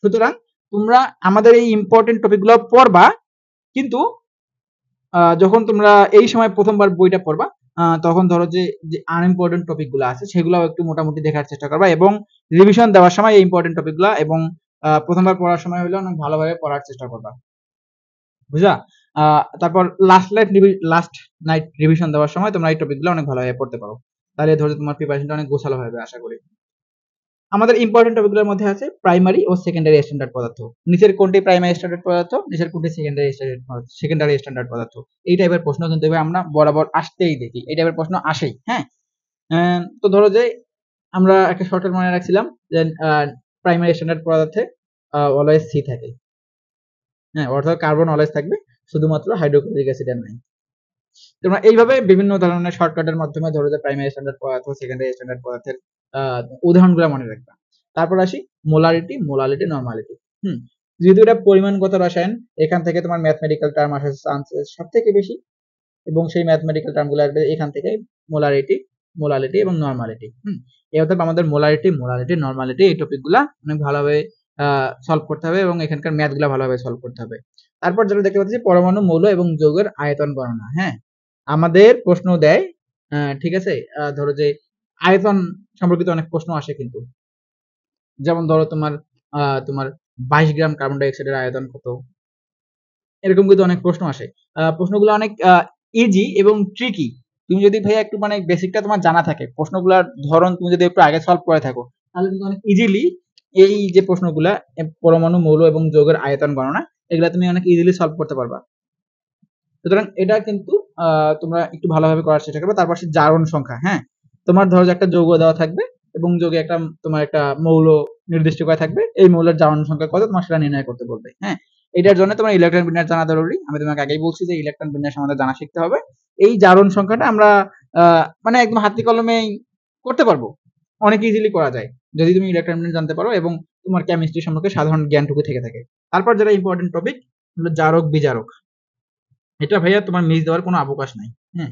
সুতরাং তোমরা আমাদের এই ইম্পর্টেন্ট টপিকগুলো পড়বা, কিন্তু যখন তোমরা এই সময় প্রথমবার বইটা পড়বা, তখন ধরো যে যে আনইম্পর্টেন্ট টপিকগুলো আছে সেগুলো একটু মোটামুটি দেখার চেষ্টা করবা, এবং রিভিশন দেওয়ার সময় এই ইম্পর্টেন্ট টপিকগুলো এবং প্রথমবার পড়ার সময় হলে অনেক ভালোভাবে পড়ার চেষ্টা করবা, বুঝলা? তারপর লাস্ট নাইট রিভিশন দেওয়ার সময় তোমরা এই টপিকগুলো অনেক ভালোভাবে পড়তে পারো। তাহলে ধরো তোমার প্রিপারেশনটা অনেক গোছালো হবে আশা করি। আমাদের ইম্পর্টেন্ট টপিকগুলোর মধ্যে আছে প্রাইমারি ও সেকেন্ডারি স্ট্যান্ডার্ড পদার্থ। নিচের কোনটি প্রাইমারি স্ট্যান্ডার্ড পদার্থ, নিচের কোনটি সেকেন্ডারি স্ট্যান্ডার্ড পদার্থ। এই টাইপের প্রশ্ন কিন্তু এবার আমরা বরাবর আসতেই দেখি, এই টাইপের প্রশ্ন আসেই। হ্যাঁ, তো ধরো যে আমরা একটা শর্টকাট মনে রাখছিলাম যে প্রাইমারি স্ট্যান্ডার্ড পদার্থে অলওয়েজ সি থাকে। হ্যাঁ, অর্থাৎ কার্বন অলওয়েজ থাকবে, শুধুমাত্র হাইড্রোক্লোরিক অ্যাসিড আর নাই। তোমরা এইভাবে বিভিন্ন ধরনের শর্টকাটের মাধ্যমে ধরো যে প্রাইমারি স্ট্যান্ডার্ড পদার্থ, সেকেন্ডারি স্ট্যান্ডার্ড পদার্থের উদাহরণগুলো মনে রাখবা। তারপর আসি মোলারিটি, মোলালিটি, নরমালিটি। যেহেতু এটা পরিমাণগত রসায়ন, এখান থেকে তোমার ম্যাথমেটিক্যাল টার্ম আসার চান্সেস সব থেকে বেশি, এবং সেই ম্যাথমেটিক্যাল টার্মগুলো আসবে এখান থেকে, মোলারিটি, মোলালিটি এবং নরমালিটি। এই অর্থাৎ আমাদের মোলারিটি, মোলালিটি, নরমালিটি এই টপিকগুলা অনেক ভালোভাবে সলভ করতে হবে, এবং এখানকার ম্যাথগুলো ভালোভাবে সলভ করতে হবে। তারপর যেটা দেখতে পাচ্ছি পরমাণু, মৌল এবং যৌগের আয়তন গণনা। হ্যাঁ, আমাদের প্রশ্ন দেয়, ঠিক আছে, ধরো যে আয়তন সম্পর্কিত অনেক প্রশ্ন আসে কিন্তু, যেমন ধরো তোমার 22 গ্রাম কার্বন ডাই অক্সাইডের আয়তন কত, এরকম কিন্তু অনেক প্রশ্ন আসে। প্রশ্নগুলো অনেক ইজি এবং ট্রিকি। তুমি যদি ভাইয়া একটু মানে বেসিকটা তোমার জানা থাকে, প্রশ্নগুলোর ধরন তুমি যদি একটু আগে সলভ করে থাকো, তাহলে কিন্তু অনেক ইজিলি এই যে প্রশ্নগুলা পরমাণু, মৌল এবং যৌগের আয়তন গণনা, এগুলা তুমি অনেক ইজিলি সলভ করতে পারবা। সুতরাং এটা কিন্তু তোমরা একটু ভালোভাবে করার চেষ্টা করবে। তারপর সে জারণ সংখ্যা। হ্যাঁ, তোমার ধরো যে একটা যৌগ দেওয়া থাকবে, এবং যৌগে একটা তোমার একটা মৌল নির্দিষ্ট করা থাকবে, এই মৌলের জারণ সংখ্যা কত তোমার সেটা নির্ণয় করতে বলবে। হ্যাঁ, এটার জন্য তোমার ইলেকট্রন বিন্যাস জানা জরুরি। আমি তোমাকে আগেই বলছি যে ইলেকট্রন বিন্যাস আমাদের জানা শিখতে হবে। এই জারণ সংখ্যাটা আমরা মানে একদম হাতে কলমে করতে পারবো, অনেক ইজিলি করা যায় যদি তুমি ইলেকট্রন বিন্যাস জানতে পারো এবং তোমার কেমিস্ট্রি সম্পর্কে সাধারণ জ্ঞানটুকু থেকে থাকে। তারপর যেটা ইম্পর্টেন্ট টপিক হলো জারক বিজারক। এটা ভাইয়া তোমার মিস দেওয়ার কোনো অবকাশ নাই। হ্যাঁ,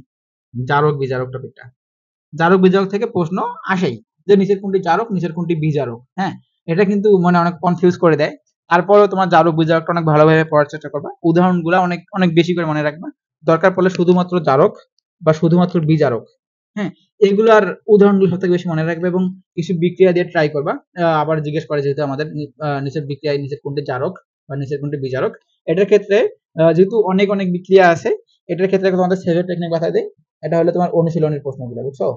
জারক বিজারক টপিকটা, জারক বিজারক থেকে প্রশ্ন আসেই, যে নিচের কোনটি জারক, নিচের কোনটি বিজারক। হ্যাঁ, এটা কিন্তু মানে অনেক কনফিউজ করে দেয়। তারপরেও তোমার জারক বিজারকটা অনেক ভালোভাবে পড়ার চেষ্টা করবা, উদাহরণগুলো অনেক অনেক বেশি করে মনে রাখবা। দরকার পড়লে শুধুমাত্র জারক বা শুধুমাত্র বিজারক, হ্যাঁ, এগুলার উদাহরণগুলো সব থেকে বেশি মনে রাখবে, এবং কিছু বিক্রিয়া দিয়ে ট্রাই করবা। আবার জিজ্ঞেস করে যেহেতু আমাদের নিচের বিক্রিয়ায় নিচের কোনটি জারক বা নিচের কোনটি বিজারক। এটার ক্ষেত্রে যেহেতু অনেক অনেক বিক্রিয়া আছে, এটার ক্ষেত্রে তোমাদের সেভের টেকনিক বাতায় দেয়। এটা হলো তোমার অনুশীলনের প্রশ্নগুলো, বুঝছো?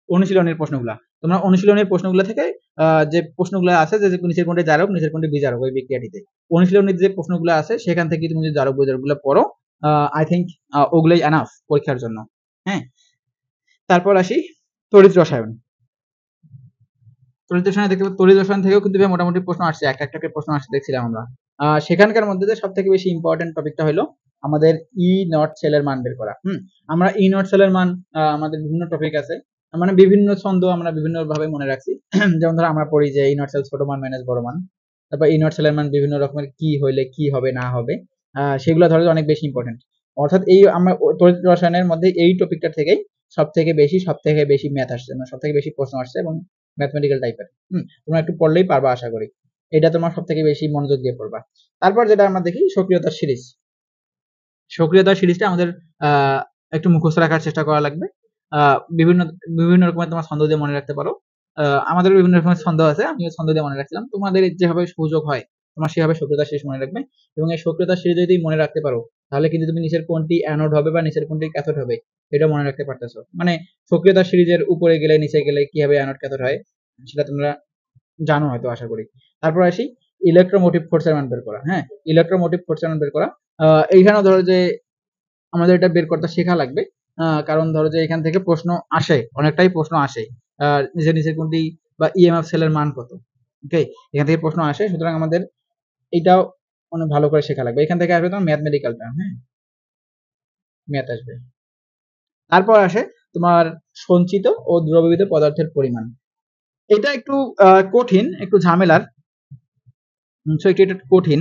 অনুশীলনের প্রশ্নগুলা, তোমরা অনুশীলনের প্রশ্নগুলো থেকে যে প্রশ্নগুলো আছে যে নিচের কোনটি জারক, নিচের কোনটি বিজারক ওই বিক্রিয়াটিতে, অনুশীলনের যে প্রশ্নগুলো আছে সেখান থেকে তুমি যদি জারক বিজারক গুলো পড়ো, আই থিঙ্ক ওগুলোই এনাফ পরীক্ষার জন্য। হ্যাঁ, তারপর আসি তড়িৎ রসায়ন। তড়িৎ রসায়নে দেখতে পাচ্ছি, তড়িৎ রসায়ন থেকেও কিন্তু মোটামুটি প্রশ্ন আসছে, একটা একটা প্রশ্ন আসছে দেখছিলাম আমরা। সেখানকার মধ্যে যে সব থেকে বেশি ইম্পর্টেন্ট টপিকটা হলো আমাদের ই নট সেলের মান বের করা। আমরা ই নট সেলের মান, আমাদের বিভিন্ন টপিক আছে, মানে বিভিন্ন ছন্দ আমরা বিভিন্ন ভাবে মনে রাখছি। যেমন ধরো আমরা পড়ি যে ই নট সেল ছোট মান মাইনাস বড় মান, তারপর ই নট সেলের মান বিভিন্ন রকমের কি হইলে কি হবে না হবে, সেগুলো ধরো অনেক বেশি ইম্পর্টেন্ট। অর্থাৎ এই আমরা তড়িৎ রসায়নের মধ্যে এই টপিকটা থেকেই সব থেকে বেশি ম্যাথ আসছে, মানে সব থেকে বেশি প্রশ্ন আসছে, এবং ম্যাথমেটিক্যাল টাইপের। তোমরা একটু পড়লেই পারবা আশা করি, এটা তোমার সব থেকে বেশি মনোযোগ দিয়ে পড়বা। তারপর যেটা আমরা দেখি সক্রিয়তার সিরিজ। সক্রিয়তার সিরিজটা আমাদের একটু মুখস্থ রাখার চেষ্টা করা লাগবে। বিভিন্ন বিভিন্ন রকমের তোমার ছন্দ দিয়ে মনে রাখতে পারো। আমাদের বিভিন্ন রকমের ছন্দ আছে, আমিও ছন্দ দিয়ে মনে রাখছিলাম। তোমাদের যেভাবে সুযোগ হয় তোমার সেভাবে সক্রিয়তার সিরিজ মনে রাখবে, এবং এই সক্রিয়তার সিরিজ যদি মনে রাখতে পারো, তাহলে কিন্তু তুমি নিচের কোনটি অ্যানোড হবে বা নিচের কোনটি ক্যাথোড হবে এটা মনে রাখতে পারতেছো। মানে সক্রিয়তার সিরিজের উপরে গেলে নিচে গেলে কিভাবে অ্যানোড ক্যাথোড হয় সেটা তোমরা জানো হয়তো আশা করি। তারপর আসি ইলেকট্রোমোটিভ ফোর্সের মান বের করা। হ্যাঁ, ইলেকট্রোমোটিভ ফোর্সের মান বের করা, এইখানেও ধরো যে আমাদের এটা বের করতে শেখা লাগবে। কারণ ধরো যে এখান থেকে প্রশ্ন আসে, অনেকটাই প্রশ্ন আসে। নিচে নিচে কোনটি বা ইএমএফ সেলের মান কত, ওকে, এখান থেকে প্রশ্ন আসে, সুতরাং আমাদের এটাও অনেক ভালো করে শেখা লাগবে। এখান থেকে আসবে তোমার ম্যাথমেটিক্যাল টার্ম, হ্যাঁ, ম্যাথ আসবে। তারপর আসে তোমার সঞ্চিত ও দ্রবীভূত পদার্থের পরিমাণ। এটা একটু কঠিন, একটু ঝামেলার, এটা কঠিন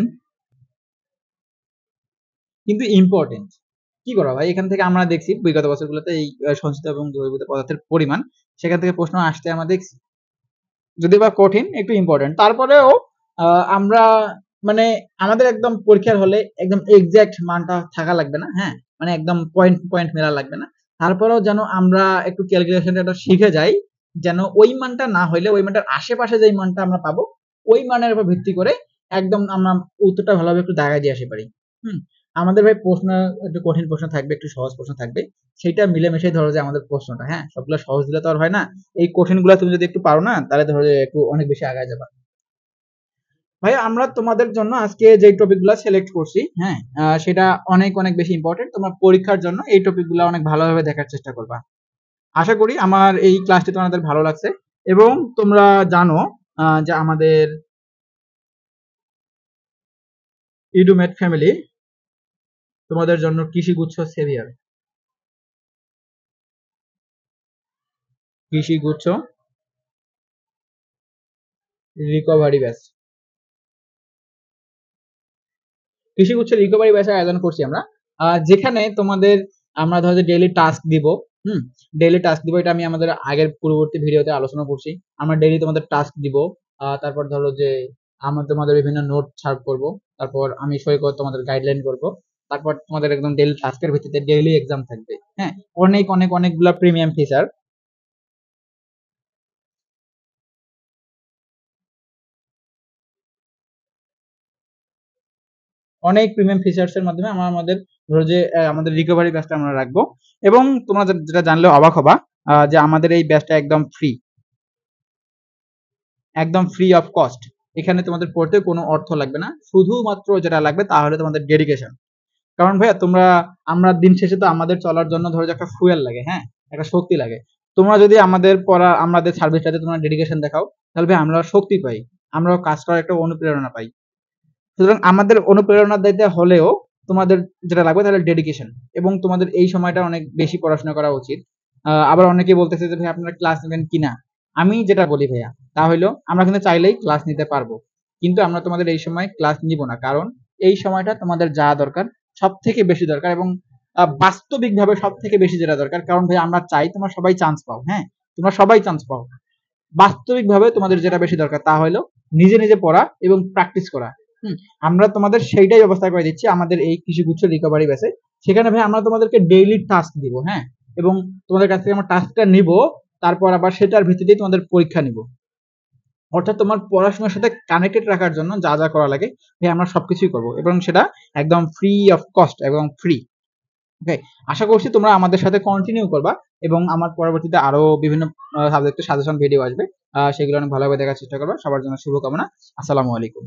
কিন্তু ইম্পর্টেন্ট। কি করা ভাই, এখান থেকে আমরা দেখছি বিগত বছরগুলোতে এই সঞ্চিত এবং দ্রবীভূত পদার্থের পরিমাণ, সেখান থেকে প্রশ্ন আসতে আমরা দেখছি, যদি বা কঠিন একটু ইম্পর্টেন্ট। তারপরেও আমরা মানে আমাদের একদম পরীক্ষার হলে একদম এক্সাক্ট মানটা থাকা লাগবে না, হ্যাঁ, মানে একদম পয়েন্ট পয়েন্ট মেলা লাগবে না। তারপরেও যেন আমরা একটু ক্যালকুলেশনটা শিখে যাই, যেন ওই মানটা না হইলে ওই মানটার আশেপাশে যেই মানটা আমরা পাবো ওই মানের উপর ভিত্তি করে একদম আমরা উত্তরটা ভালোভাবে একটু দাগায় দিয়ে আসতে পারি। হুম, আমাদের ভাই প্রশ্ন একটু কঠিন প্রশ্ন থাকবে, একটু সহজ প্রশ্ন থাকবে, সেটা মিলেমিশে ধরো যে আমাদের প্রশ্নটা, হ্যাঁ, সবগুলো সহজ দিলে তো আর হয় না। এই কঠিন গুলা তুমি যদি একটু পারো না, তাহলে ধরো যে একটু অনেক বেশি আগায় যাবা। ভাই আমরা তোমাদের জন্য আজকে যে টপিক গুলা সিলেক্ট করছি, হ্যাঁ, সেটা অনেক অনেক বেশি ইম্পর্টেন্ট। তোমার পরীক্ষার জন্য এই টপিক গুলা অনেক ভালোভাবে দেখার চেষ্টা করবা। আশা করি আমার এই ক্লাসটি তোমাদের ভালো লাগছে এবং তোমরা জানো যে আমাদের ইডুমেট ফ্যামিলি তোমাদের জন্য কৃষিগুচ্ছ সেভিয়ার, কৃষিগুচ্ছ রিকভারি ব্যাচ, কৃষিগুচ্ছ রিকভারি ব্যাচের আয়োজন করছি আমরা, যেখানে তোমাদের আমরা ধরো যে ডেইলি টাস্ক দিব। হুম, ডেইলি টাস্ক দিব, এটা আমি আমাদের আগের পূর্ববর্তী ভিডিওতে আলোচনা করছি। আমরা ডেইলি তোমাদের টাস্ক দিব, তারপর ধরো যে আমরা তোমাদের বিভিন্ন নোট সার্ভ করব, তারপর আমি সই করে তোমাদের গাইডলাইন করব, তারপর তোমাদের একদম ডেইলি টাস্কের ভিত্তিতে ডেইলি এক্সাম থাকবে, হ্যাঁ, অনেক অনেক অনেকগুলা প্রিমিয়াম ফিচার, অনেক প্রিমিয়াম ফিচার্স এর মাধ্যমে আমরা আমাদের ধরো যে আমাদের রিকভারি ব্যাচটা আমরা রাখবো। এবং তোমরা যেটা জানলে অবাক হবা, যে আমাদের এই ব্যাচটা একদম ফ্রি, একদম ফ্রি অফ কস্ট। এখানে তোমাদের পড়তে কোনো অর্থ লাগবে না, শুধুমাত্র যেটা লাগবে তা হলে তোমাদের ডেডিকেশন। কারণ ভাইয়া তোমরা, আমরা দিন শেষে তো আমাদের চলার জন্য ধরো যে একটা ফুয়েল লাগে, হ্যাঁ, একটা শক্তি লাগে। তোমরা যদি আমাদের পড়া, আমাদের সার্ভিসটাতে তোমরা ডেডিকেশন দেখাও, তাহলে ভাই আমরা শক্তি পাই, আমরাও কাজ করার একটা অনুপ্রেরণা পাই। সুতরাং আমাদের অনুপ্রেরণা দিতে হলেও তোমাদের যেটা লাগবে তাহলে ডেডিকেশন, এবং তোমাদের এই সময়টা অনেক বেশি পড়াশোনা করা উচিত। আবার অনেকে বলতেছে যে ভাই আপনারা ক্লাস নেবেন কিনা, আমি যেটা বলি ভাইয়া তা হলো আমরা কিন্তু চাইলেই ক্লাস নিতে পারবো, কিন্তু আমরা তোমাদের এই সময় ক্লাস নিব না, কারণ এই সময়টা তোমাদের যা দরকার সব থেকে বেশি দরকার, এবং বাস্তবিকভাবে সব থেকে বেশি যেটা দরকার, কারণ ভাই আমরা চাই তোমরা সবাই চান্স পাও, হ্যাঁ, তোমরা সবাই চান্স পাও। বাস্তবিকভাবে তোমাদের যেটা বেশি দরকার তা হলো নিজে নিজে পড়া এবং প্র্যাকটিস করা। হুম, আমরা তোমাদের সেইটাই ব্যবস্থা করে দিচ্ছি আমাদের এই কৃষিগুচ্ছ রিকভারি ব্যাচে। সেখানে ভাই আমরা তোমাদেরকে ডেইলি টাস্ক দিব, হ্যাঁ, এবং তোমাদের কাছ থেকে আমরা টাস্কটা নিব, তারপর আবার সেটার ভিত্তিতেই তোমাদের পরীক্ষা নিব। অর্থাৎ তোমার পড়াশোনার সাথে কানেক্টেড রাখার জন্য যা যা করা লাগে ভাই আমরা সবকিছুই করব, এবং সেটা একদম ফ্রি অফ কস্ট এবং ফ্রি। ওকে, আশা করছি তোমরা আমাদের সাথে কন্টিনিউ করবা, এবং আমার পরবর্তীতে আরো বিভিন্ন সাবজেক্টের সাজেশন ভিডিও আসবে, সেগুলো অনেক ভালোভাবে দেখার চেষ্টা করবা। সবার জন্য শুভকামনা। আসসালামু আলাইকুম।